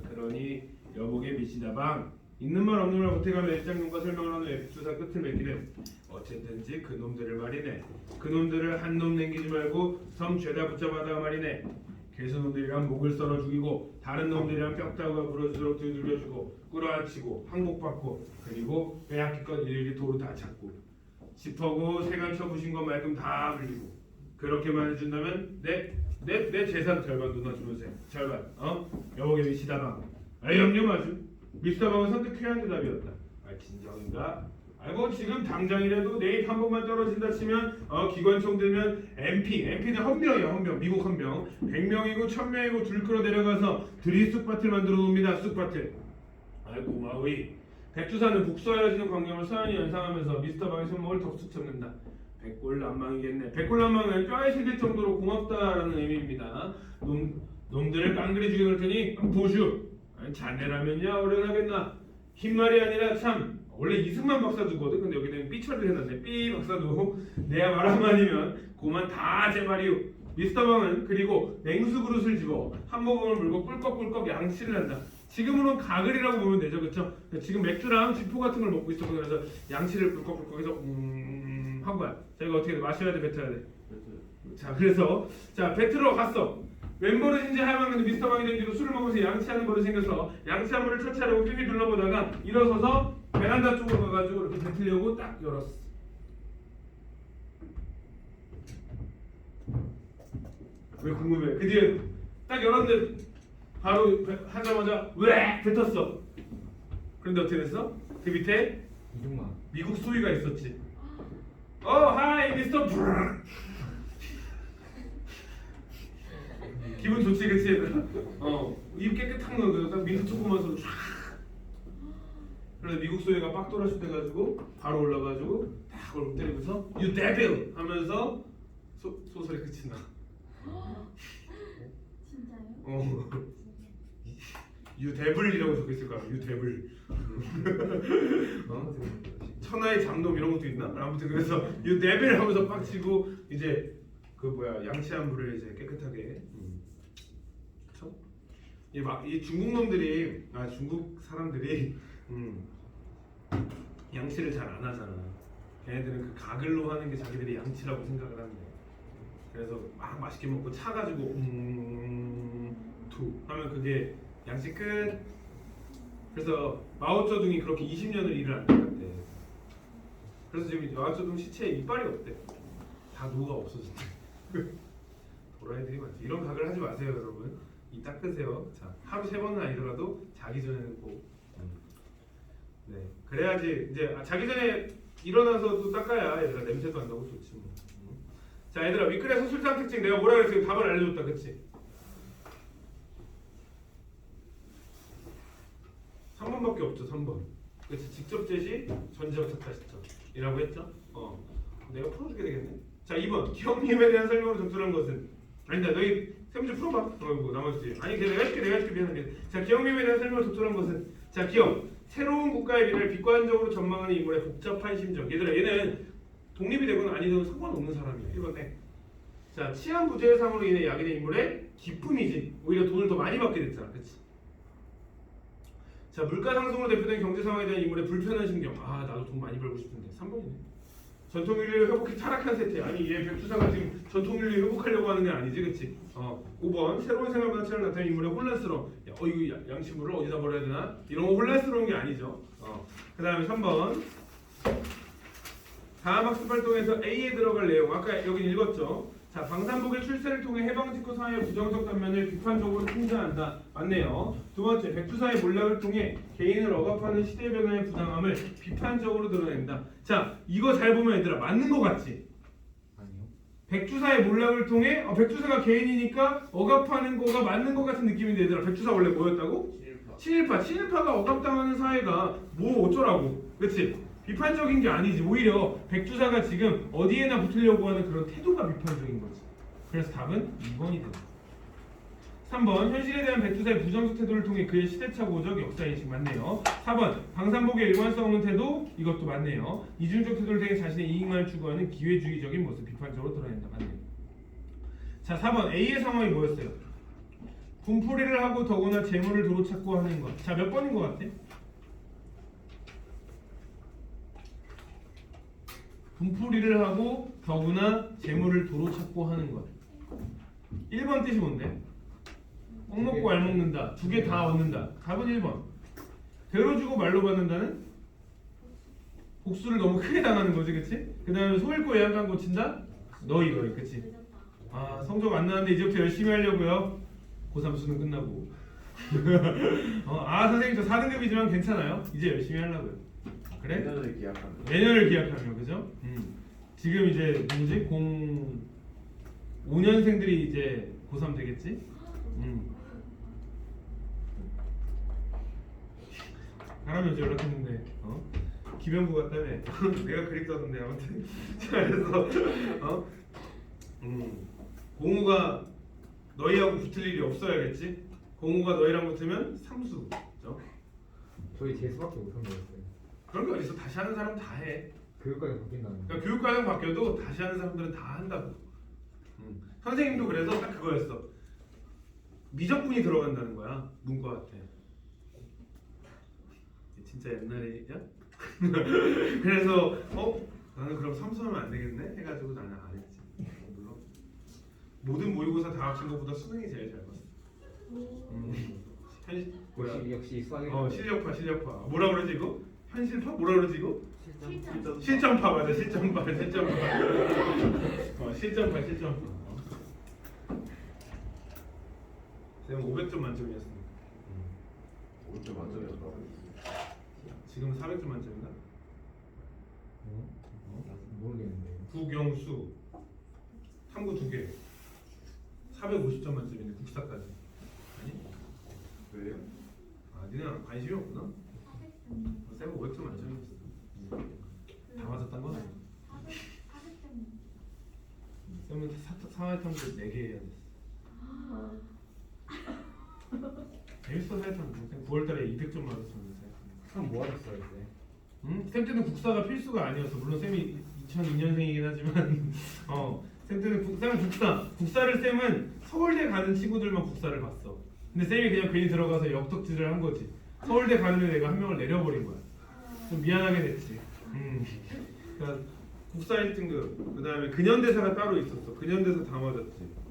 그러니 여복의 미시다방 있는 말 없는 말 보태가며 일장론과 설명을 하는 백주사 끝을 맺기는 어쨌든지 그놈들을 말이네. 그놈들을 한 놈 남기지 말고 섬 죄다 붙잡아다가 말이네. 괴수놈들이랑 목을 썰어 죽이고 다른 놈들이랑 뼈다가 부러지도록 두들겨주고 끌어안치고 항복받고 그리고 빼앗길 것 일일이 도로 다 찾고 짚어고 세간쳐 부신 것 말끔 다 물리고 그렇게만 해준다면 내 재산 절반 누나 주면서 절반 여복의 미시다방 염려 마주 미시다방은 선택해야 하는 대답이었다. 진정인가? 아이고 지금 당장이라도 내일 한 번만 떨어진다 치면 기관총 들면 MP는 헌병이야. 헌병 미국 헌병 100명이고 1000명이고 줄 끌어 내려가서 드리 쑥밭을 만들어 놓습니다. 쑥밭을. 아이고 고마워이. 백주사는 북서해지는 광경을 서연히 연상하면서 미스터방의 손목을 덥석 잡는다. 백골난망이겠네. 백골난망은 뼈에 실릴 정도로 고맙다라는 의미입니다. 놈들을 깡그리 죽여놓을 테니 보슈. 자네라면야 어련하겠나. 흰말이 아니라 참 원래 이승만 박사두거든. 근데 여기는 삐 처리를 해놨네. 삐 박사두. 내가 말 한마디면 고만 다 제 말이오. 미스터방은 그리고 냉수 그릇을 집어 한 모금을 물고 꿀꺽꿀꺽 양치를 한다. 지금으로는 가글이라고 보면 되죠, 그렇죠? 지금 맥주랑 쥐포 같은 걸 먹고 있어. 그래서 양치를 꿀꺽꿀꺽 해서 한 거야. 자 이거 어떻게 돼? 마셔야 돼, 뱉어야 돼? 자 그래서 자 뱉으러 갔어. 웬버릇인지 하여간 미스터방이 된 뒤로 술을 먹으면서 양치하는 버릇이 생겨서 양치한 물을 처치하려고 빙빙 둘러보다가 일어서서 베란다 쪽으로 가가지고 이렇게 뱉으려고 딱 열었어. 왜 궁금해? 그 뒤에 딱 열었는데 바로 하자마자 왜 뱉었어. 그런데 어떻게 됐어? 그 밑에 이중만 미국 소위가 있었지. 하이 미스터 브라. 기분 좋지, 그치? 입 깨끗한 거, 딱 민트 초코만 써도 쫙. 그래서 미국 소위가 빡 돌아슛 돼가지고 바로 올라가지고 딱 얼굴 때리면서 You devil! 하면서 소설이 끝이 나. 진짜요? 유대블이라고 적혀있을 거야. 유대블. 천하의 잡놈 이런 것도 있나? 아무튼 그래서 유대블 하면서 빡치고 이제 그 뭐야 양치한 물을 이제 깨끗하게. 그렇죠? 이 중국 놈들이 중국 사람들이 양치를 잘 안 하잖아. 걔네들은 그 가글로 하는 게 자기들이 양치라고 생각을 한대. 그래서 막 맛있게 먹고 차 가지고 투 하면 그게 양치 끝. 그래서 마오쩌둥이 그렇게 20년을 일을 안 해갔대. 그래서 지금 마오쩌둥 시체에 이빨이 없대. 다 노가 없어졌대. 도라이들이 많지. 이런 각을 하지 마세요, 여러분. 이 닦으세요. 자, 하루 3번은 아니더라도 자기 전에는 꼭. 네, 그래야지 이제 자기 전에 일어나서 또 닦아야 얘들아 냄새도 안 나고 좋지 뭐. 자, 얘들아 윗글의 서술상 특징 내가 뭐라 그랬어? 답을 알려줬다, 그치? 3번밖에 없죠, 3번. 그치? 직접 제시, 전제적 작사 시점이라고 했죠? 내가 풀어주게 되겠네. 자, 2번 기억님에 대한 설명으로 적절한 것은 아니다. 너희 세 문제 풀어봐. 뭐 나머지 아니 내가 해줄게 미안해. 자, 기억님에 대한 설명으로 적절한 것은 자, 기억 새로운 국가의 미래를 비관적으로 전망하는 인물의 복잡한 심정. 얘들아 얘는 독립이 되거나 아니든 상관없는 사람이야. 1번 땡. 자, 치안 부재상으로 인해 야기된 인물의 기쁨이지. 오히려 돈을 더 많이 받게 됐잖아, 그렇지? 자, 물가 상승으로 대표된 경제 상황에 대한 인물의 불편한 심경. 나도 돈 많이 벌고 싶은데. 3번이네. 전통윤리를 회복해 타락한 세태. 아니 얘 백두사가 지금 전통윤리 회복하려고 하는 게 아니지, 그렇지? 5번 새로운 생활 방식을 나타낸 인물의 혼란스러움. 이거 양치물을 어디다 버려야 되나? 이런 거 혼란스러운 게 아니죠. 그 다음에 3번 다음 학습 활동에서 A에 들어갈 내용. 아까 여기 읽었죠. 자, 방산복의 출세를 통해 해방 직후 사회의 부정적 단면을 비판적으로 풍자한다. 맞네요. 두 번째, 백두사의 몰락을 통해 개인을 억압하는 시대 변화의 부당함을 비판적으로 드러낸다. 자, 이거 잘 보면 얘들아 맞는 거 같지? 아니요. 백두사의 몰락을 통해 백두사가 개인이니까 억압하는 거가 맞는 거 같은 느낌인데 얘들아 백두사 원래 뭐였다고? 친일파가 억압당하는 사회가 뭐 어쩌라고, 그렇지? 비판적인 게 아니지. 오히려 백두사가 지금 어디에나 붙으려고 하는 그런 태도가 비판적인 거지. 그래서 답은 2번이 된다. 3번 현실에 대한 백두사의 부정적 태도를 통해 그의 시대착오적 역사인식 맞네요. 4번 방산복의 일관성 없는 태도 이것도 맞네요. 이중적 태도를 통해 자신의 이익만을 추구하는 기회주의적인 모습 비판적으로 드러낸다. 맞네요. 자, 4번 A의 상황이 뭐였어요? 분풀이를 하고 더구나 재물을 도로 찾고 하는 것. 자, 몇 번인 것 같아? 분풀이를 하고 더구나 재물을 도로 찾고 하는 것. 1번 뜻이 뭔데? 꼭 먹고 알 먹는다. 두 개 다 얻는다. 답은 1번. 대로 주고 말로 받는다는? 복수를 너무 크게 당하는 거지, 그치? 그 다음에 소 잃고 애양간 고친다? 너희, 그치? 성적 안 나왔는데 이제부터 열심히 하려고요. 고3 수능 끝나고. 선생님 저 4등급이지만 괜찮아요. 이제 열심히 하려고요. 그래? 내년을 기약하며, 그죠? 지금 이제 뭐지? 05년생들이 이제 고3 되겠지? 사람이 연락했는데 기병부 같다며. 내가 그립다던데 아무튼. 그래서 공우가 너희하고 붙을 일이 없어야겠지? 공우가 너희랑 붙으면 삼수, 그죠? 저희 재수밖에 못한 거였어요. 그런 게 어딨어? 다시 하는 사람 다 해. 교육과정 바뀐다는. 그러니까 교육과정 바뀌어도 다시 하는 사람들은 다 한다고. 선생님도 그래서 딱 그거였어. 미적분이 들어간다는 거야, 문과한테. 진짜 옛날이냐? 그래서 나는 그럼 삼수하면 안 되겠네? 해가지고 나는 안 했지. 물론 모든 모의고사 다 합친 것보다 수능이 제일 잘 봤어. 역시 수학이. 실력파. 뭐라 그러지 이거? 현실파? 뭐라 그러지 이거? 실전파 맞아. 실전파. 실전파. 쌤 500점 만점이었습니다. 5점 만점이었다. 지금 400점 만점인가? 모르겠는데. 국영수 탐구 2개 450점 만점인데 국사까지. 아니? 왜요? 니네 관심이 없구나. 쌤 500점 만점이었어. 다 맞았단 거야. 쌤은 사회 탐구 4개 해야 됐어. 재밌어 살짝. 9월달에 200점 맞았었는데. 참 뭐하셨어요 그때? 쌤 때는 국사가 필수가 아니었어. 물론 쌤이 2002년생이긴 하지만 쌤 때는 쌤은 국사를 쌤은 서울대 가는 친구들만 국사를 봤어. 근데 쌤이 그냥 괜히 들어가서 역덕질을 한 거지. 서울대 가는 애 내가 한 명을 내려버린 거야. 좀 미안하게 됐지. 그러니까 국사 1등급, 그 다음에 근현대사가 따로 있었어. 근현대사 다 맞았지.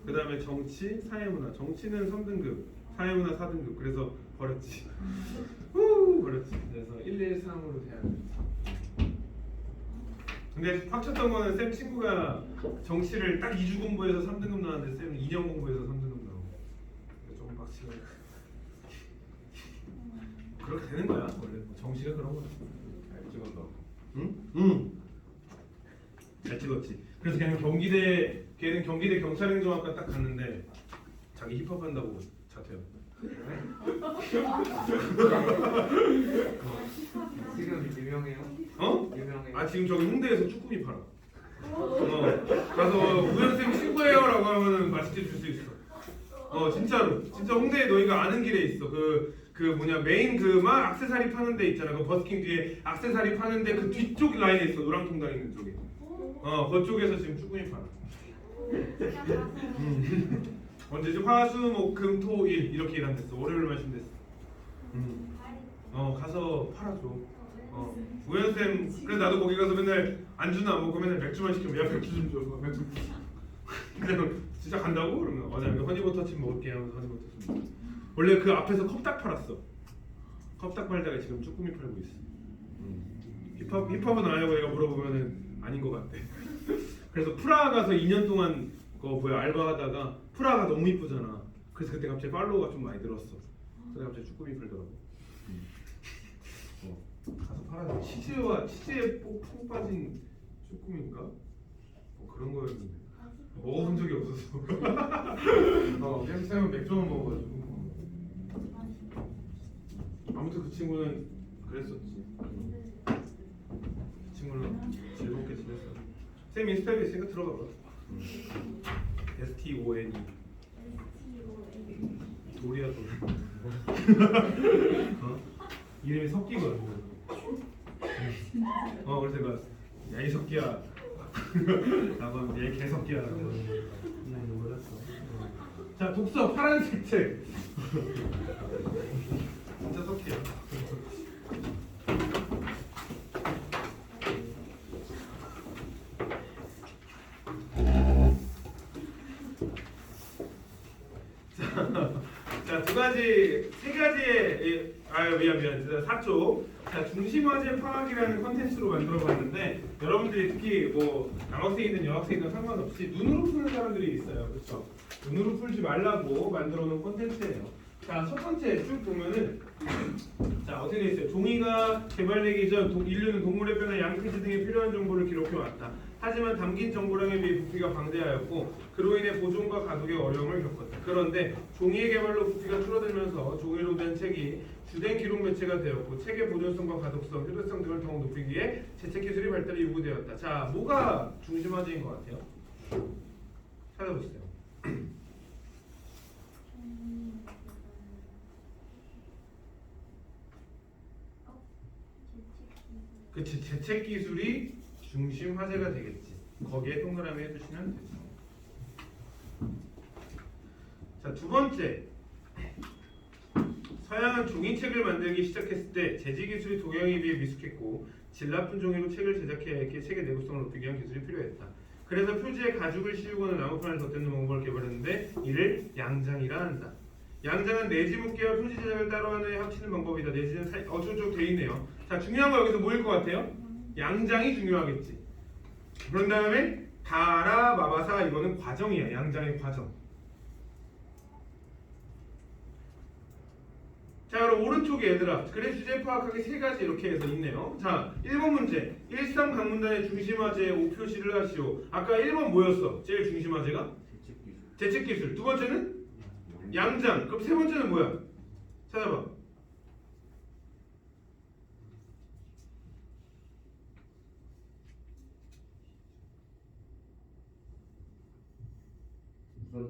그 다음에 정치, 사회문화. 정치는 3등급, 사회문화 4등급. 그래서 버렸지. 버렸지. 그래서 113으로 돼야 돼. 근데 빡쳤던 거는 쌤 친구가 정치를 딱 2주 공부해서 3등급 나왔는데 쌤은 2년 공부해서 3등급 나오고. 조금 빡치고. 그렇게 되는 거야 원래. 정치가 그런 거야. 잘 찍었다. 응? 잘 찍었지. 그래서 걔는 경기대 경찰행정학과 딱 갔는데 자기 힙합 한다고 자퇴요. 지금 유명해요? 어? 유명해요? 아 지금 저기 홍대에서 쭈꾸미 팔아. 가서 우연쌤 친구예요라고 하면은 맛있게 줄 수 있어. 진짜로. 진짜 홍대에 너희가 아는 길에 있어. 그 뭐냐 메인 그 막 액세서리 파는 데 있잖아. 그 버스킹 뒤에 액세서리 파는데 그 뒤쪽 라인에 있어. 노랑통당 있는 쪽에. 그쪽에서 지금 쭈꾸미 팔아. 언제지? 화수 목 금 토 일 이렇게 일한댔어. 월요일만 쉰댔어. 가서 팔아줘. 우연쌤 그래서 나도 거기 가서 맨날 안주나 안 먹고 맨날 맥주만 시키면 야 맥주 좀 줘. 맥주. 그냥 진짜 간다고? 그러면 나 여기 허니버터칩 먹을게요. 하면서 허니버터칩 먹어. 원래 그 앞에서 컵딱 팔았어. 컵딱 팔다가 지금 쭈꾸미 팔고 있어. 힙합은 아니고 내가 물어보면은 아닌 것 같대. 그래서 프라하 가서 2년 동안 알바하다가 프라하가 너무 이쁘잖아. 그래서 그때 갑자기 팔로워가 좀 많이 늘었어. 그래서 갑자기 쭈꾸미 팔더라고. 가서 팔아줘. 치즈에 푹 빠진 쭈꾸미인가? 그런 거였는데 먹어본 적이 없었어. 쌤은 맥주만 먹어가지고. 아무튼 그 친구는 그랬었지. 그 친구는 즐겁게 지냈어. 쌤 인스타에 있으니까 들어가봐. STONE 돌이야 돌. 이름이 석기거든. 그래서 내가 야 이 석기야 라고 하면 얘 개석기야 라고 놀랐어. 자 독서 파란색 책. 진짜 석기야. 자, 세 가지의 미안. 4조. 자, 중심화제 파악이라는 컨텐츠로 만들어봤는데 여러분들이 특히 뭐 남학생이든 여학생이든 상관없이 눈으로 푸는 사람들이 있어요, 그렇죠? 눈으로 풀지 말라고 만들어놓은 컨텐츠예요. 자, 첫 번째 쭉 보면은 자 어떻게 돼 있어요? 종이가 개발되기 전 인류는 동물의 뼈나 양크지 등에 필요한 정보를 기록해 왔다. 하지만 담긴 정보량에 비해 부피가 방대하였고 그로 인해 보존과 가독에 어려움을 겪었다. 그런데 종이의 개발로 부피가 줄어들면서 종이로 된 책이 주된 기록 매체가 되었고 책의 보존성과 가독성, 효율성 등을 더욱 높이기 위해 재책 기술이 발달이 요구되었다. 자, 뭐가 중심화제인 것 같아요? 찾아보세요. 그치, 재책 기술이 중심 화제가 되겠지. 거기에 동그라미 해주시면 되죠. 자, 두 번째. 서양은 종이책을 만들기 시작했을 때 재지 기술이 동양에 비해 미숙했고 질 나쁜 종이로 책을 제작해야 했기에 책의 내구성을 높이기 위한 기술이 필요했다. 그래서 표지에 가죽을 씌우거나 나무판을 덧대는 방법을 개발했는데 이를 양장이라 한다. 양장은 내지 묶기와 표지 제작을 따로 하는 합치는 방법이다. 내지는 쭉 돼 있네요. 자, 중요한 거 여기서 뭐일 것 같아요? 양장이 중요하겠지. 그런 다음에 가라 마바사 이거는 과정이야. 양장의 과정. 자, 그럼 오른쪽에 얘들아 그래 주제 파악하기 세 가지 이렇게 해서 있네요. 자, 1번 문제. 일상 강문단의 중심화제의 오표시를 하시오. 아까 1번 뭐였어? 제일 중심화제가? 재책 기술. 두 번째는? 양장. 그럼 세 번째는 뭐야? 찾아봐.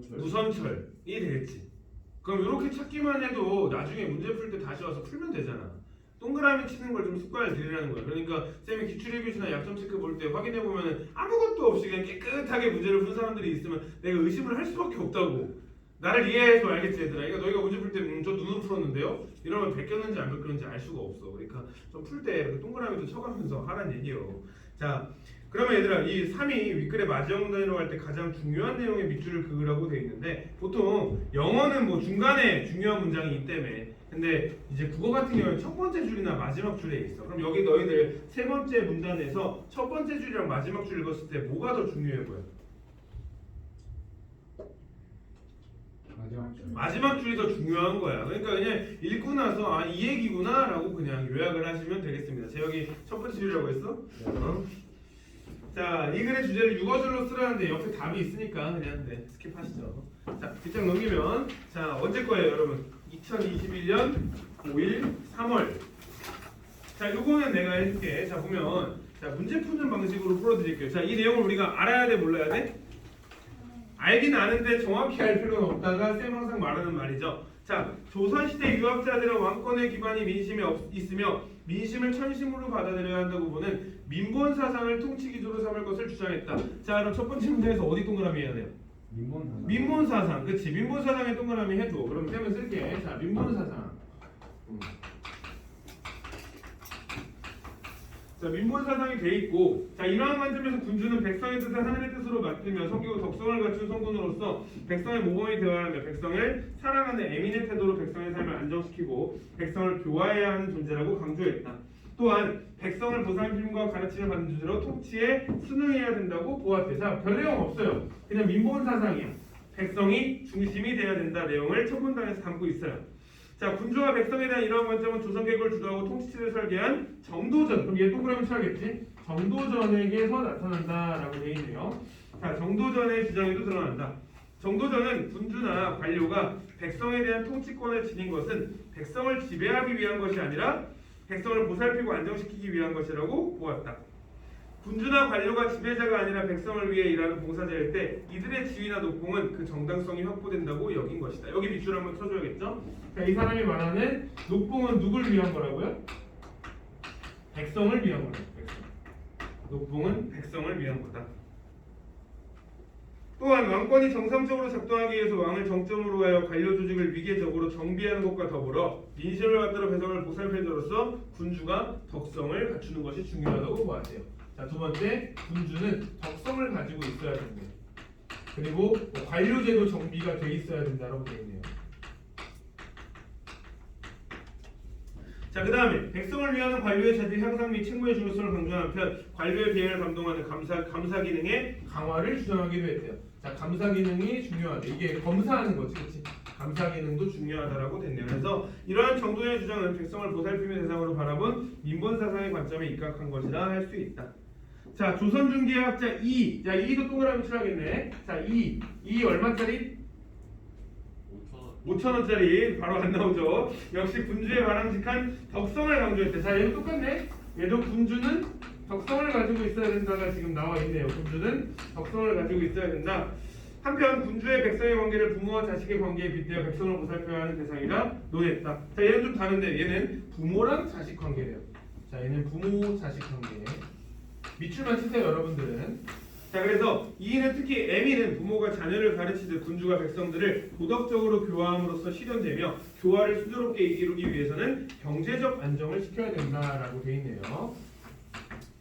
무선철이 되겠지. 그럼 이렇게 찾기만 해도 나중에 문제 풀 때 다시 와서 풀면 되잖아. 동그라미 치는 걸 좀 습관을 들이라는 거야. 그러니까 쌤이 기출예비시나 약점 체크 볼 때 확인해 보면은 아무것도 없이 그냥 깨끗하게 문제를 푼 사람들이 있으면 내가 의심을 할 수밖에 없다고. 나를 이해해서 알겠지 얘들아. 그러니까 너희가 문제 풀 때 저 눈으로 풀었는데요. 이러면 베꼈는지 안 베꼈는지 알 수가 없어. 그러니까 좀 풀 때 동그라미도 쳐가면서 하라는 얘기예요. 자, 그러면 얘들아 이 3이 윗글의 마지막 문단이라고 할 때 가장 중요한 내용의 밑줄을 그으라고 돼 있는데 보통 영어는 뭐 중간에 중요한 문장이 있기 때문에 근데 이제 국어 같은 경우는 첫 번째 줄이나 마지막 줄에 있어. 그럼 여기 너희들 세 번째 문단에서 첫 번째 줄이랑 마지막 줄 읽었을 때 뭐가 더 중요해 보여? 마지막 줄이 더 중요한 거야. 그러니까 그냥 읽고 나서 아 이 얘기구나 라고 그냥 요약을 하시면 되겠습니다. 제 여기 첫 번째 줄이라고 했어? 어? 자, 이 글의 주제를 육어절로 쓰라는데 옆에 답이 있으니까 그냥 네, 스킵하시죠. 자, 뒷장 넘기면 자 언제 거예요 여러분? 2021년 5일 3월. 자, 요거는 내가 해줄게. 자, 보면 자 문제 푸는 방식으로 풀어드릴게요. 자, 이 내용을 우리가 알아야 돼, 몰라야 돼? 알긴 아는데 정확히 알 필요는 없다가 쌤 항상 말하는 말이죠. 자, 조선시대 유학자들은 왕권의 기반이 민심에 있으며 민심을 천심으로 받아들여야 한다고 보는 민본 사상을 통치 기조로 삼을 것을 주장했다. 자, 그럼 첫 번째 문제에서 어디 동그라미 해야 돼요? 민본 사상. 그치, 민본 사상에 동그라미 해도 그럼 쌤은 쓸게. 자, 민본 사상. 자, 민본 사상이 돼 있고, 자 이러한 관점에서 군주는 백성의 뜻을 하늘의 뜻으로 맡으며 섬기고 덕성을 갖춘 성군으로서 백성의 모범이 되어야 하며 백성을 사랑하는 애민의 태도로 백성의 삶을 안정시키고 백성을 교화해야 하는 존재라고 강조했다. 또한 백성을 보살핌과 가르침을 받는 주제로 통치에 순응해야 된다고 보았대. 자, 별 내용 없어요. 그냥 민본 사상이야. 백성이 중심이 돼야 된다 내용을 첫 문단에서 담고 있어요. 자, 군주와 백성에 대한 이러한 관점은 조선계급을 주도하고 통치체를 설계한 정도전, 그럼 얘 동그라미 쳐야겠지? 정도전에게서 나타난다라고 돼 있네요. 자, 정도전의 주장에도 드러난다. 정도전은 군주나 관료가 백성에 대한 통치권을 지닌 것은 백성을 지배하기 위한 것이 아니라 백성을 보살피고 안정시키기 위한 것이라고 보았다. 군주나 관료가 지배자가 아니라 백성을 위해 일하는 봉사자일 때 이들의 지위나 노봉은 그 정당성이 확보된다고 여긴 것이다. 여기 밑줄 한번 쳐줘야겠죠? 자, 이 사람이 말하는 노봉은 누굴 위한 거라고요? 백성을 위한 거다. 백성. 노봉은 백성을 위한 거다. 또한 왕권이 정상적으로 작동하기 위해서 왕을 정점으로 하여 관료 조직을 위계적으로 정비하는 것과 더불어 민심을 받들어 백성을 보살펴줘로서 군주가 덕성을 갖추는 것이 중요하다고 보았대요. 자, 두 번째, 군주는 덕성을 가지고 있어야 된다. 그리고 관료제도 정비가 돼 있어야 된다라고 되어 있네요. 자, 그 다음에 백성을 위하는 관료의 자질 향상 및 책무의 중요성을 강조한 한편 관료의 비행을 감동하는 감사 기능의 강화를 주장하기도 했대요. 자, 감사 기능이 중요하다. 이게 검사하는 거지, 그렇지? 감사 기능도 중요하다라고 됐네요. 그래서 이러한 정도의 주장은 백성을 보살핌의 대상으로 바라본 민본 사상의 관점에 입각한 것이라 할 수 있다. 자, 조선중개학자 2. 자, 2도 동그라미 쳐야겠네. 자, 2 얼마짜리? 5,000원짜리 바로 안 나오죠. 역시 군주의 바람직한 덕성을 강조했대. 자, 얘도 똑같네. 얘도 군주는 덕성을 가지고 있어야 된다가 지금 나와 있네요. 군주는 덕성을 가지고 있어야 된다. 한편 군주의 백성의 관계를 부모와 자식의 관계에 빗대어 백성을 보살펴야 하는 대상이라 논했다. 자, 얘는 좀 다른데 얘는 부모랑 자식 관계래요. 자, 얘는 부모 자식 관계. 밑줄만 치세요, 여러분들은. 자, 그래서 이는 특히 애미는 부모가 자녀를 가르치듯 군주가 백성들을 도덕적으로 교화함으로써 실현되며 교화를 순조롭게 이루기 위해서는 경제적 안정을 시켜야 된다라고 돼 있네요.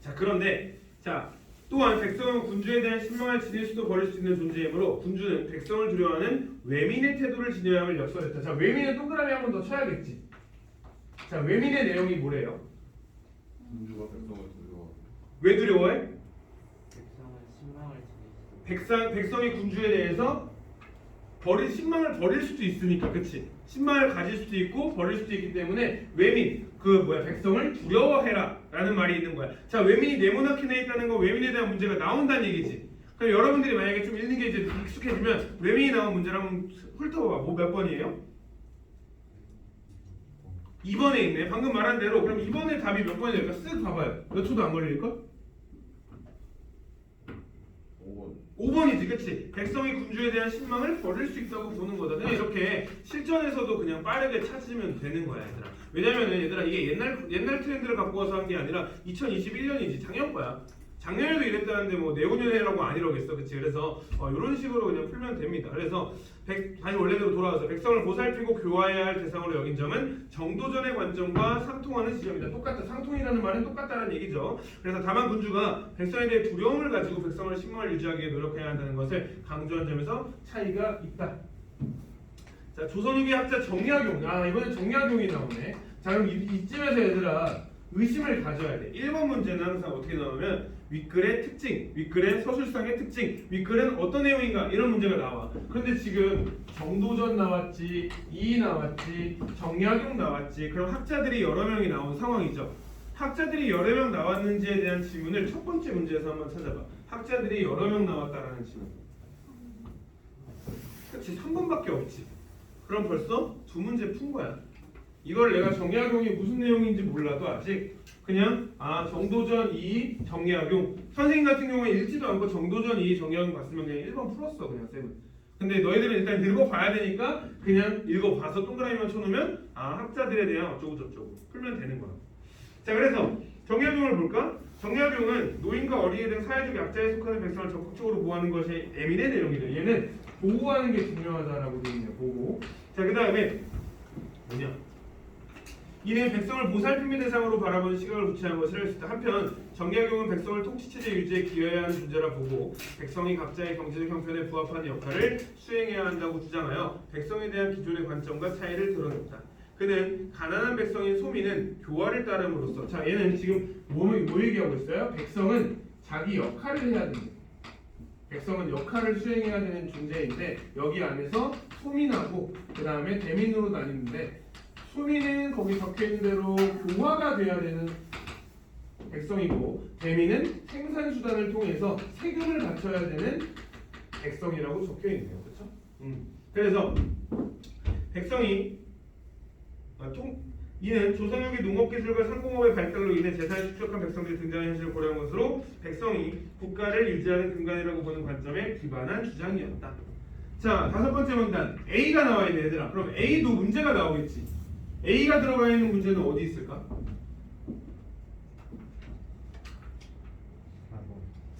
자, 그런데 자 또한 백성은 군주에 대한 신망을 지닐 수도 버릴 수 있는 존재이므로 군주는 백성을 두려워하는 외민의 태도를 지녀야 함을 역설했다. 자, 외민의 동그라미 한 번 더 쳐야겠지. 자, 외민의 내용이 뭐래요? 군주가 백성을 두려워. 왜 두려워해? 백성은 신망을 지니시고 백성이 군주에 대해서 신망을 버릴 수도 있으니까, 그치? 신망을 가질 수도 있고 버릴 수도 있기 때문에 외민, 백성을 두려워해라 라는 말이 있는 거야. 자, 외민이 네모나게 있다는 건 외민에 대한 문제가 나온다는 얘기지. 그럼 여러분들이 만약에 좀 읽는 게 이제 익숙해지면 외민이 나온 문제를 한번 훑어봐. 뭐 몇 번이에요? 2번에 있네. 방금 말한 대로. 그럼 2번의 답이 몇 번이 될까? 쓱 봐봐요. 몇 초도 안 걸릴걸? 5번. 5번. 5번이지, 그치? 백성이 군주에 대한 신망을 버릴 수 있다고 보는 거다. 그냥 이렇게 실전에서도 그냥 빠르게 찾으면 되는 거야, 얘들아. 왜냐면은 얘들아 이게 옛날 트렌드를 갖고 와서 한 게 아니라 2021년이지, 작년 거야. 작년에도 이랬다는데 뭐 내후년이라고 안 이러겠어, 그치? 그래서 이런 식으로 그냥 풀면 됩니다. 그래서 다시 원래대로 돌아와서 백성을 보살피고 교화해야 할 대상으로 여긴 점은 정도전의 관점과 상통하는 지점이다. 똑같다. 상통이라는 말은 똑같다는 얘기죠. 그래서 다만 군주가 백성에 대해 두려움을 가지고 백성을 신망을 유지하기 위해 노력해야 한다는 것을 강조한 점에서 차이가 있다. 자, 조선후기 학자 정약용. 이번엔 정약용이 나오네. 자, 그럼 이쯤에서 얘들아 의심을 가져야 돼. 1번 문제는 항상 어떻게 나오면 윗글의 특징, 윗글의 서술상의 특징, 윗글은 어떤 내용인가 이런 문제가 나와. 그런데 지금 정도전 나왔지, 이 나왔지, 정약용 나왔지. 그럼 학자들이 여러 명이 나온 상황이죠. 학자들이 여러 명 나왔는지에 대한 질문을 첫 번째 문제에서 한번 찾아봐. 학자들이 여러 명 나왔다라는 질문. 그렇지, 3번밖에 없지. 그럼 벌써 두 문제 푼 거야. 이걸 내가 정약용이 무슨 내용인지 몰라도 아직 그냥 정도전 2 정약용 선생님 같은 경우에 읽지도 않고 정도전 2 정약용 봤으면 그냥 1번 풀었어 그냥 쌤은. 근데 너희들은 일단 읽어봐야 되니까 그냥 읽어봐서 동그라미만 쳐놓으면 학자들에 대한 어쩌고 저쩌고 풀면 되는 거야. 자, 그래서 정약용을 볼까? 정약용은 노인과 어린이 등 사회적 약자에 속하는 백성을 적극적으로 보호하는 것이 에민의 내용이래. 얘는 보호하는 게 중요하다라고 되어 있네요. 보호. 자, 그 다음에 뭐냐? 이는 백성을 보살핌의 대상으로 바라보는 시각을 구체한 것을 할 수 있다. 한편 정약용은 백성을 통치체제 유지에 기여해야 하는 존재라 보고 백성이 각자의 경제적 형편에 부합하는 역할을 수행해야 한다고 주장하여 백성에 대한 기존의 관점과 차이를 드러냈다. 그는 가난한 백성인 소민은 교화를 따름으로써 자, 얘는 지금 뭐 얘기하고 있어요? 백성은 자기 역할을 해야 된다. 백성은 역할을 수행해야 되는 존재인데 여기 안에서 소민하고 그 다음에 대민으로 나뉘는데 소민은 거기 적혀있는 대로 교화가 돼야 되는 백성이고 대민은 생산수단을 통해서 세금을 바쳐야 되는 백성이라고 적혀있네요. 그렇죠? 그래서 백성이 이는 조선후기 농업기술과 상공업의 발달로 인해 재산이 축적한 백성들이 등장한 현실을 고려한 것으로 백성이 국가를 유지하는 근간이라고 보는 관점에 기반한 주장이었다. 자, 다섯 번째 문단 A가 나와 있네 얘들아. 그럼 A도 문제가 나오겠지. A가 들어가 있는 문제는 어디 있을까?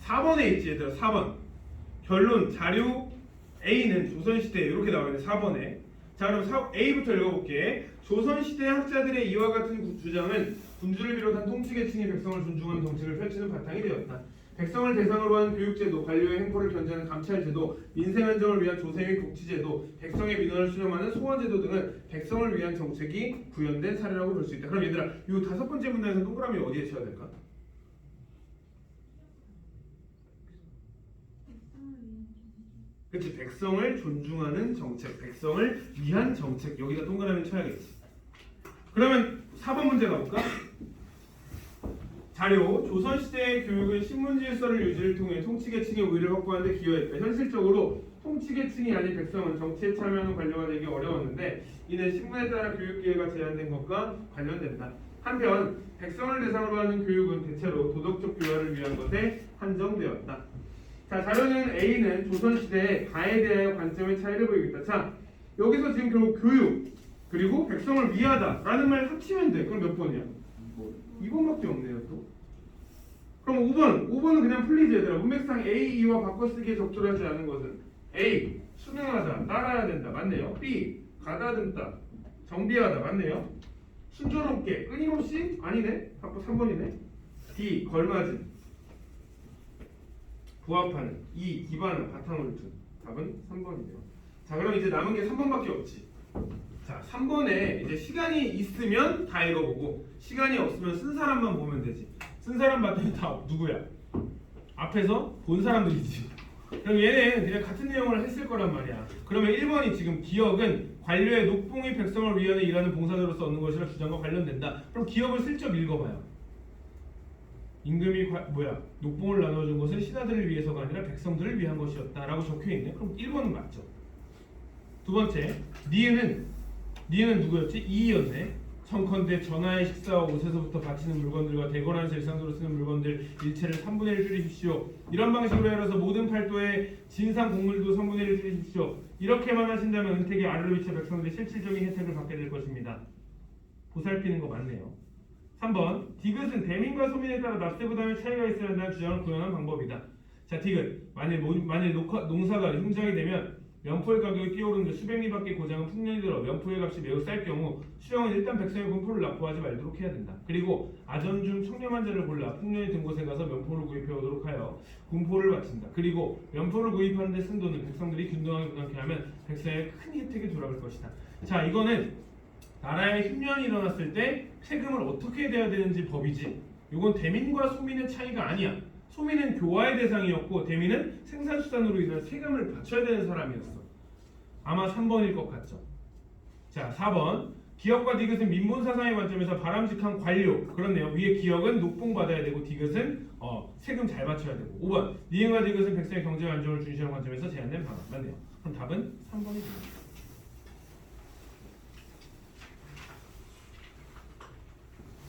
4번에 있지 얘들아. 4번 결론 자료 A는 조선시대 이렇게 나와 있네 4번에. 자, 그럼 A부터 읽어볼게. 조선시대 학자들의 이와 같은 주장은 군주를 비롯한 통치계층이 백성을 존중하는 정책을 펼치는 바탕이 되었다. 백성을 대상으로 한 교육제도, 관료의 행포를 견제하는 감찰제도, 민생 안정을 위한 조세 및 복지제도, 백성의 민원을 수렴하는 소환제도 등은 백성을 위한 정책이 구현된 사례라고 볼 수 있다. 그럼 얘들아, 이 다섯 번째 문단에서 동그라미 어디에 쳐야 될까? 그렇지, 백성을 존중하는 정책, 백성을 위한 정책 여기다 동그라미 쳐야겠지. 그러면 4번 문제 가볼까? 자료 조선시대의 교육은 신문질서를 유지를 통해 통치계층의 우위를 확보하는 데 기여했다. 현실적으로 통치계층이 아닌 백성은 정치에 참여하는 관료가 되기 어려웠는데 이는 신문에 따라 교육기회가 제한된 것과 관련된다. 한편 백성을 대상으로 하는 교육은 대체로 도덕적 교화를 위한 것에 한정되었다. 자, 자료는 A는 조선시대의 가에 대하여 관점의 차이를 보이겠다. 자, 여기서 지금 결국 교육 그리고 백성을 위하다 라는 말 합치면 돼. 그럼 몇 번이야? 2번밖에 없네요 또. 그럼 5번은 그냥 풀리지 얘들아. 문맥상 A, E와 바꿔쓰기에 적절하지 않은 것은 A. 순응하다, 따라야 된다. 맞네요. B. 가다듬다, 정비하다. 맞네요. 순조롭게, 끊임없이? 아니네. 3번이네. D. 걸맞은, 부합하는. E. 기반한, 바탕을 둔. 답은 3번이네요. 자, 그럼 이제 남은 게 3번밖에 없지. 자, 3번에 이제 시간이 있으면 다 읽어보고 시간이 없으면 쓴 사람만 보면 되지. 쓴 사람 봤더니 다 누구야? 앞에서 본 사람들이지. 그럼 얘는 그냥 같은 내용을 했을 거란 말이야. 그러면 1번이 지금 기역은 관료의 녹봉이 백성을 위하여 일하는 봉사자로서 얻는 것이라 주장과 관련된다. 그럼 기역을 슬쩍 읽어봐요. 임금이 녹봉을 나눠준 것은 신하들을 위해서가 아니라 백성들을 위한 것이었다 라고 적혀있네. 그럼 1번은 맞죠. 두 번째, 니은은 누구였지? 2였네. 성컨대 전하의 식사와 옷에서부터 바치는 물건들과 대궐한서 일상적으로 쓰는 물건들 일체를 3분의 1 줄이십시오. 이런 방식으로 해서 모든 팔도의 진상 곡물도 3분의 1 줄이십시오. 이렇게만 하신다면 은택의 아래로 비쳐 백성들의 실질적인 혜택을 받게 될 것입니다. 보살피는 거 맞네요. 3번 디귿은 대민과 소민에 따라 납세 부담의 차이가 있어야 한다는 주장을 구현한 방법이다. 자, 디귿 만일 농사가 흉작이 되면 면포의 가격이 뛰어오르는데 수백 리밖에 고장은 풍년이 들어 면포의 값이 매우 쌀 경우 수령은 일단 백성의 군포를 납부하지 말도록 해야 된다. 그리고 아전 중 청렴한 자를 골라 풍년이 든 곳에 가서 면포를 구입해 오도록 하여 군포를 바친다. 그리고 면포를 구입하는 데 쓴 돈은 백성들이 균등하게 부담케 하면 백성의 큰 혜택이 돌아갈 것이다. 자, 이거는 나라에 흉년이 일어났을 때 세금을 어떻게 내야 되는지 법이지. 이건 대민과 소민의 차이가 아니야. 소민은 교화의 대상이었고 대민은 생산수단으로 인한 세금을 바쳐야 되는 사람이었어. 아마 3번일 것 같죠. 자, 4번 기역과 디귿은 민본사상의 관점에서 바람직한 관료. 그렇네요. 위에 기역은 녹봉받아야 되고 디귿은 세금 잘 바쳐야 되고. 5번 니은과 디귿은 백성의 경제 안정을 중시하는 관점에서 제안된 방안. 맞네요. 그럼 답은 3번이 됩니다.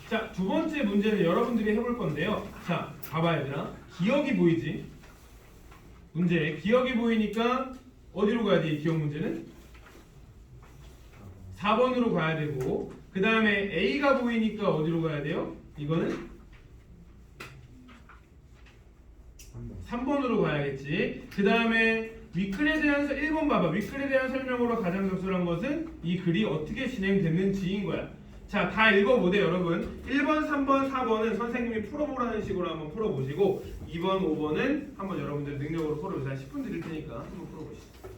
자, 두 번째 문제는 여러분들이 해볼 건데요. 자, 봐봐 얘들아. 기역이 보이지? 문제 기역이 보이니까 어디로 가야 돼? 이 기역 문제는 4번으로 가야 되고, 그 다음에 A가 보이니까 어디로 가야 돼요? 이거는 3번으로 가야겠지. 그 다음에 윗글에 대한 1번 봐봐. 윗글에 대한 설명으로 가장 적절한 것은 이 글이 어떻게 진행됐는지인 거야. 자, 다 읽어보세요 여러분. 1번, 3번, 4번은 선생님이 풀어보라는 식으로 한번 풀어보시고 2번, 5번은 한번 여러분들 능력으로 풀어보세요. 한 10분 드릴 테니까 한번 풀어보시죠.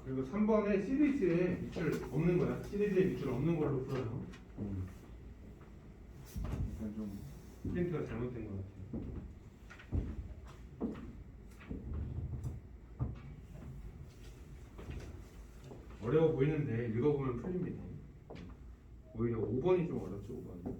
그리고 3번에 시리즈에 밑줄 없는 거야. 시리즈에 밑줄 없는 걸로 풀어요. 일단 좀 프린트가 잘못된 것 같아요. 어려워 보이는데 읽어보면 풀립니다. 오히려 5번이 좀 어렵죠. 5번.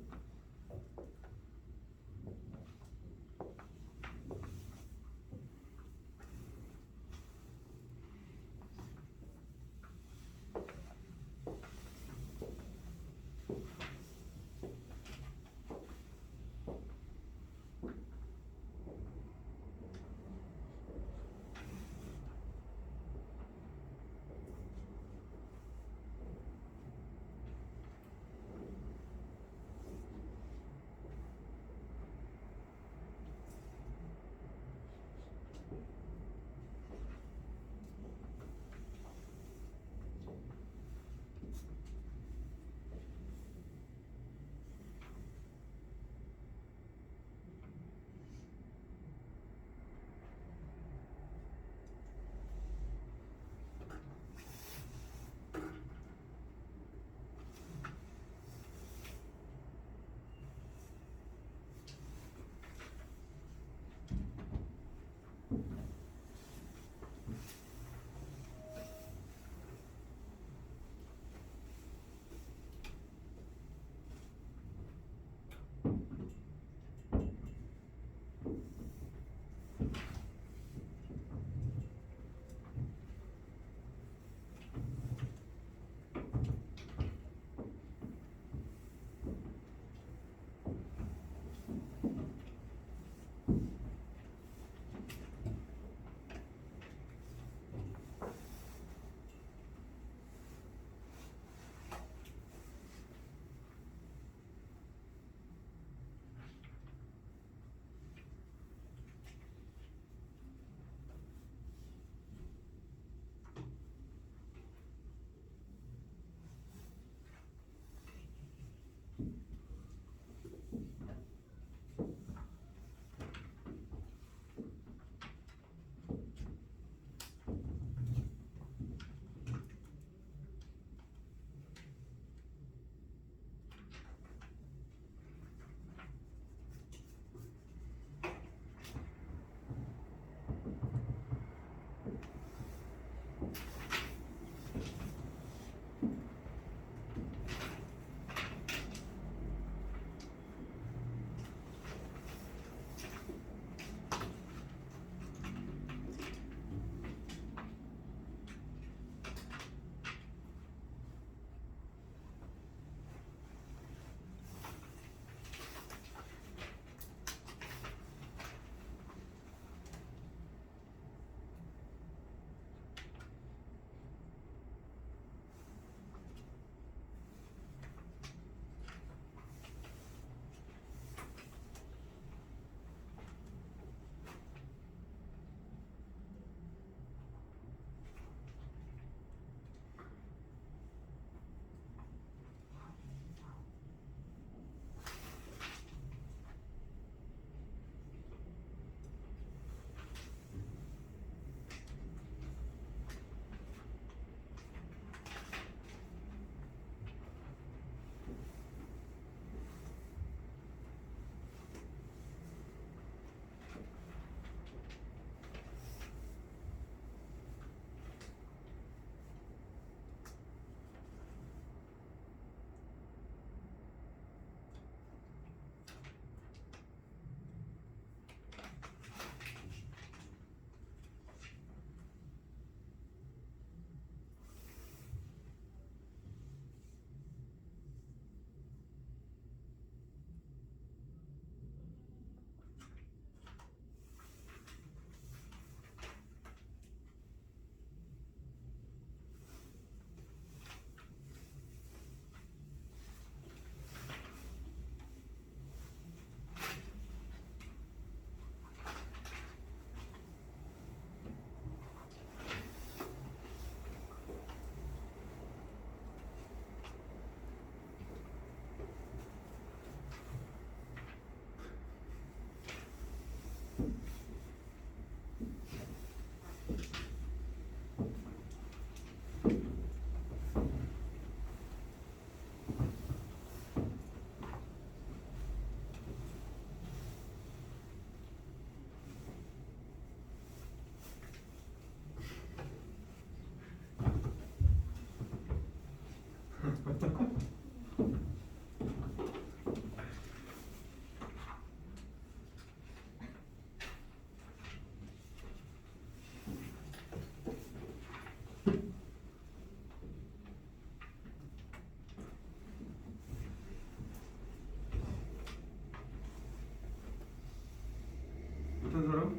못한 사람?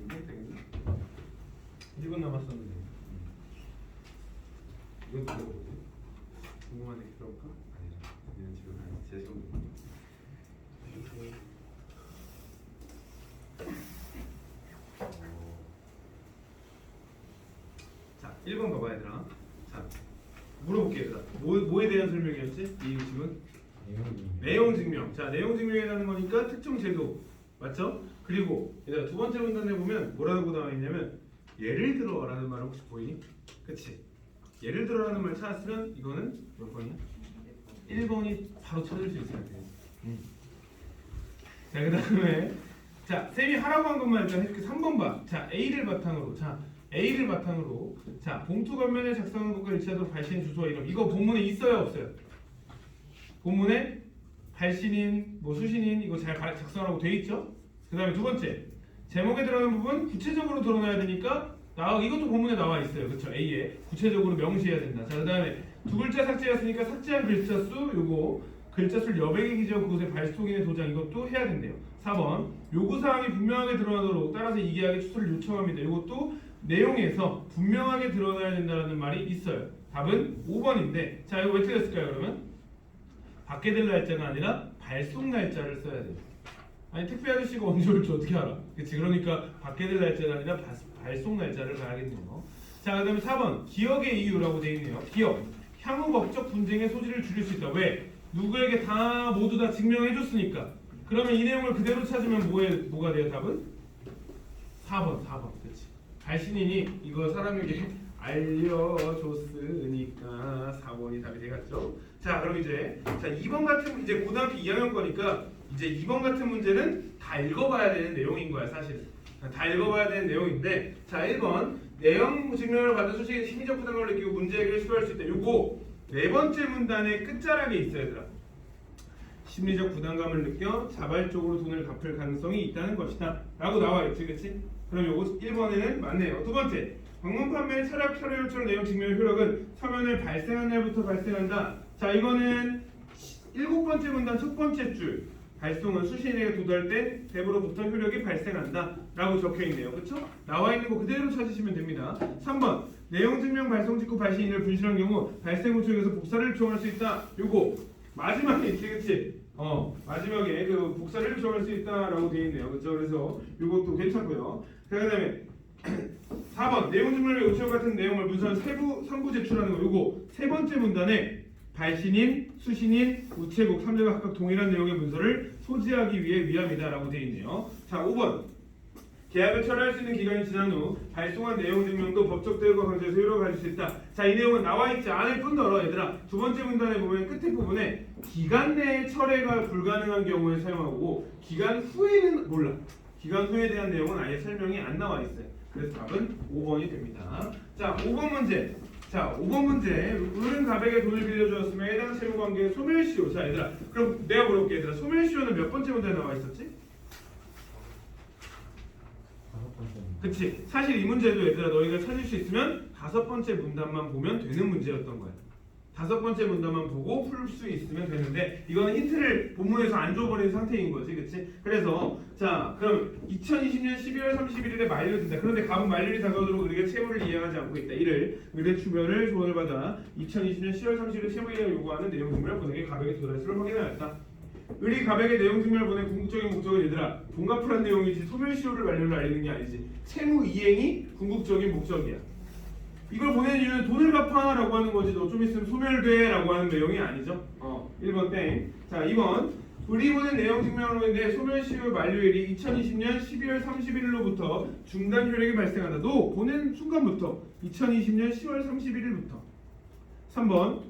땡땡. 1분 남았었는데. 이건 누가 보지? 궁금한데 기다려볼까? 아니죠. 얘는 지금 제 시험. 자, 1번 가봐 얘들아. 자, 물어볼게 얘들아. 뭐에 대한 설명이었지? 이 식은? 내용 증명. 자, 내용 증명이라는 거니까 특정 제도. 맞죠? 그리고 얘들아 두 번째 문단에 보면 뭐라고 나와 있냐면 예를 들어라는 말 혹시 보이니? 그치? 예를 들어라는 말 찾았으면 이거는 몇 번이야? 1번이 바로 찾을 수 있어야 돼. 자, 그 다음에 자, 쌤이 하라고 한 것만 일단 해줄게. 3번 봐. 자, A를 바탕으로. 자, 봉투 겉면에 작성한 것과 일치하도록 발신 주소와 이름. 이거 본문에 있어요, 없어요? 본문에 발신인, 뭐 수신인 이거 잘 작성하라고 돼 있죠? 그 다음에 두 번째 제목에 들어가는 부분 구체적으로 드러나야 되니까 이것도 본문에 나와 있어요. 그렇죠? A에 구체적으로 명시해야 된다. 자, 그 다음에 두 글자 삭제였으니까 삭제한 글자 수 요거 글자 수를 여백의 기재어 그곳에 발송인의 도장 이것도 해야 된대요. 4번 요구사항이 분명하게 드러나도록 따라서 이 계약의 취소를 요청합니다. 이것도 내용에서 분명하게 드러나야 된다는 말이 있어요. 답은 5번인데 자 이거 왜 틀렸을까요 그러면? 받게 될 날짜가 아니라 발송 날짜를 써야 돼요. 아니 택배 아저씨가 언제 올지 어떻게 알아? 그치? 그러니까 받게 될 날짜가 아니라 발송 날짜를 가야겠네요. 자, 그 다음에 4번 기억의 이유라고 되어 있네요. 기억 향후 법적 분쟁의 소지를 줄일 수 있다. 왜? 누구에게 모두 다 증명해줬으니까. 그러면 이 내용을 그대로 찾으면 뭐가 돼요? 답은? 4번. 그치? 발신인이 이거 사람에게 알려줬으니까 4번이 답이 되겠죠. 자, 그럼 이제 2번 같은 이제 고등학교 2학년 거니까 이제 2번 같은 문제는 다 읽어봐야 되는 내용인 거야 사실은. 다 읽어봐야 되는 내용인데 자 1번 내용 증명을 받은 소식에 심리적 부담감을 느끼고 문제 해결을 시도할 수 있다. 요거 네 번째 문단의 끝자락에 있어야 되더라. 심리적 부담감을 느껴 자발적으로 돈을 갚을 가능성이 있다는 것이다 라고 나와 있지. 그치? 그럼 요거 1번에는 맞네요. 두 번째 방문 판매 차량 요청 내용 증명 효력은 서면을 발생한 날부터 발생한다. 자 이거는 7번째 문단 첫 번째 줄 발송은 수신인에게 도달할 때 대부로부터 효력이 발생한다 라고 적혀있네요. 그쵸? 나와 있는 거 그대로 찾으시면 됩니다. 3번 내용 증명 발송 직후 발신인을 분실한 경우 발생 후 쪽에서 복사를 요청할 수 있다. 요거 마지막에 있지. 그치? 마지막에 그 복사를 요청할 수 있다 라고 되어 있네요. 그쵸? 그래서 요것도 괜찮고요. 그 다음에 4번 내용 증명을 요청 같은 내용을 문서한 선부 제출하는 거. 요거 세 번째 문단에 발신인, 수신인, 우체국 3자가 각각 동일한 내용의 문서를 소지하기 위해 위함이다 라고 되어 있네요. 자 5번 계약을 철회할 수 있는 기간이 지난 후 발송한 내용 증명도 법적 대우가 강제해서 효력을 가질 수 있다. 자 이 내용은 나와 있지 않을 뿐더러 얘들아 두 번째 문단에 보면 끝에 부분에 기간 내에 철회가 불가능한 경우에 사용하고 기간 후에는 몰라. 기간 후에 대한 내용은 아예 설명이 안 나와 있어요. 그래서 답은 5번이 됩니다. 자 5번 문제. 자 5번 문제 은행 가백에 돈을 빌려주었으며 해당 채무관계의 소멸시효. 자 얘들아 그럼 내가 물어볼게. 얘들아 소멸시효는 몇 번째 문단에 나와 있었지? 그치? 사실 이 문제도 얘들아 너희가 찾을 수 있으면 5번째 문단만 보면 되는 문제였던 거야. 5번째 문단만 보고 풀 수 있으면 되는데 이거는 힌트를 본문에서 안 줘버린 상태인 거지. 그치? 그래서 자 그럼 2020년 12월 31일에 만료된다. 그런데 갑은 만료일이 다가오도록 우리가 채무를 이행하지 않고 있다. 이를 의뢰 주변을 조언을 받아 2020년 10월 30일에 채무 이행을 요구하는 내용 증명을 보내게 가백에 도달수를 확인하였다. 의리 가백의 내용 증명을 보내 궁극적인 목적은 얘들아 돈 갚으란 내용이지 소멸시효를 만료를 알리는 게 아니지. 채무 이행이 궁극적인 목적이야. 이걸 보내는 이유는 돈을 갚아 라고 하는 거지. 너 좀 있으면 소멸돼 라고 하는 내용이 아니죠. 1번 땡. 자 2번 의리 보낸 내용 증명으로 인해 소멸시효 만료일이 2020년 12월 31일로부터 중단 효력이 발생한다. 너 보낸 순간부터 2020년 10월 31일부터. 3번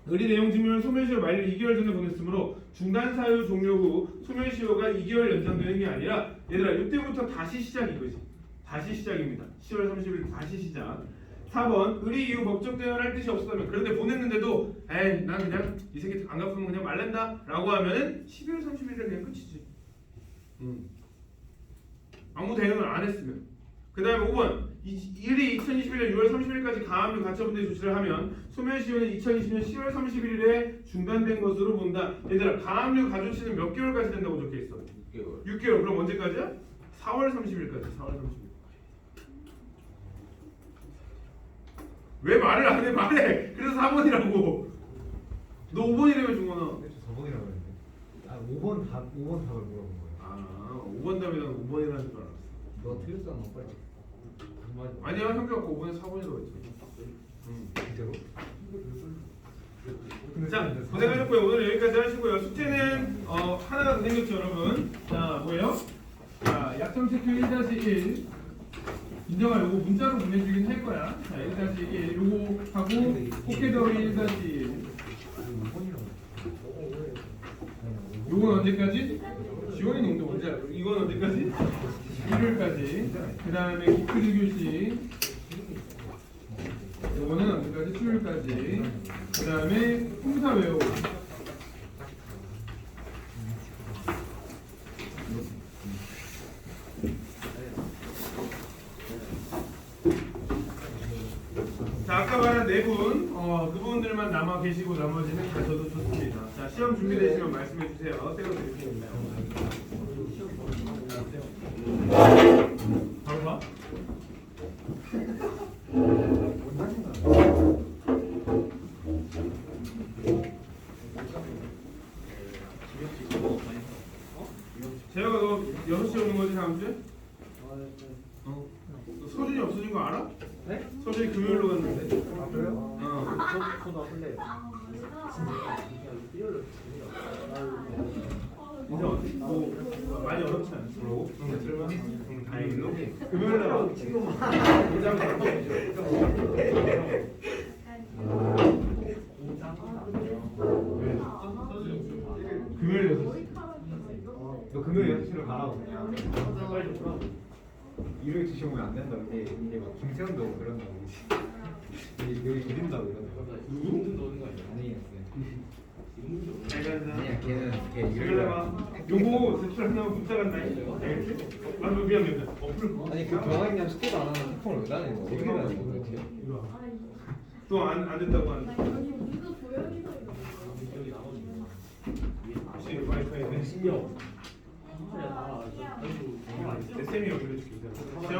의리 내용 증명을 소멸시효 만료 2개월 전에 보냈으므로 중단 사유 종료 후 소멸시효가 2개월 연장되는 게 아니라 얘들아 이때부터 다시 시작 이거지. 다시 시작입니다. 10월 30일 다시 시작. 4번 의리 이후 법적 대응을 할 뜻이 없었다면 그런데 보냈는데도 에이 난 그냥 이 새끼 안 갚으면 그냥 말란다 라고 하면은 12월 30일에 그냥 끝이지. 아무 대응을 안 했으면. 그 다음에 5번 일이 2021년 6월 30일까지 가압류 가처분대 조치를 하면 소멸시효는 2020년 10월 31일에 중단된 것으로 본다. 얘들아 가압류 가조치는 몇 개월까지 된다고 적혀있어? 6개월. 6개월. 그럼 언제까지야? 4월 30일까지. 4월 30일. 왜 말을 안 해? 말해. 그래서 4번이라고. 너 5번이라며 중원아. 4번이라고 했는데. 아 5번 답을 물어본 거예요. 아 5번 답이랑 5번이라는 줄 알았어. 너 틀렸잖아 빨리. 아니야 형규가 5번에 4번이라고 했잖아. 진짜로? 자 고생하셨고요. 오늘 여기까지 하시고요. 숙제는 하나가 더 생겼죠 여러분. 자 뭐예요? 자 약점 체크 1-1 인정아 요거 문자로 보내주긴 할 거야. 자 1-1 요거 하고 포켓더리 1-1 요건 언제까지? 지원이 농도 언제? 이건 언제까지? 일요일까지. 그 다음에 기크리 교시. 요거는 언제까지? 수요일까지. 그 다음에 품사 외우고. 자 아까 말한 네 분, 그분들만 남아 계시고 나머지는 가셔도 좋습니다. 자 시험 준비되시면 말씀해 주세요. 떼어드리겠습니다. 바로 봐. 재혁아 너 6시에 오는 거지 다음 주에? 너 서준이 없어진 거 알아? 네? 서준이 금요일로 갔는데. 아 그래요? 저도 와볼래요. 인사 어때? 뭐 많이 어렵지 않지? 그러고? 그러면 다행이로 금요일 날 지금 금요일 6시. 너 금요일 6시로 가라고. 빨리 좀 가라고. 일요일 2시 오면 안 된다. 이게 막 김세현도 오고 그런다고. 여기 이른다고 이런다고. 누구? 아니 잘 간다. 아니야 걔는 걔 금요일 봐. 요거 제출 안 나오면 문자 간다. 알겠지? 아 미안. 어플 아니 그 병학년 숙제도 안 하는 핸폰을 왜 다니는 거야? 어떻게 다니는 거야 도대체? 또안 된다고 하는. 아니 우리도 조용히서 혹시 와이파이는 신경. 쌤이 연결해줄게. 시험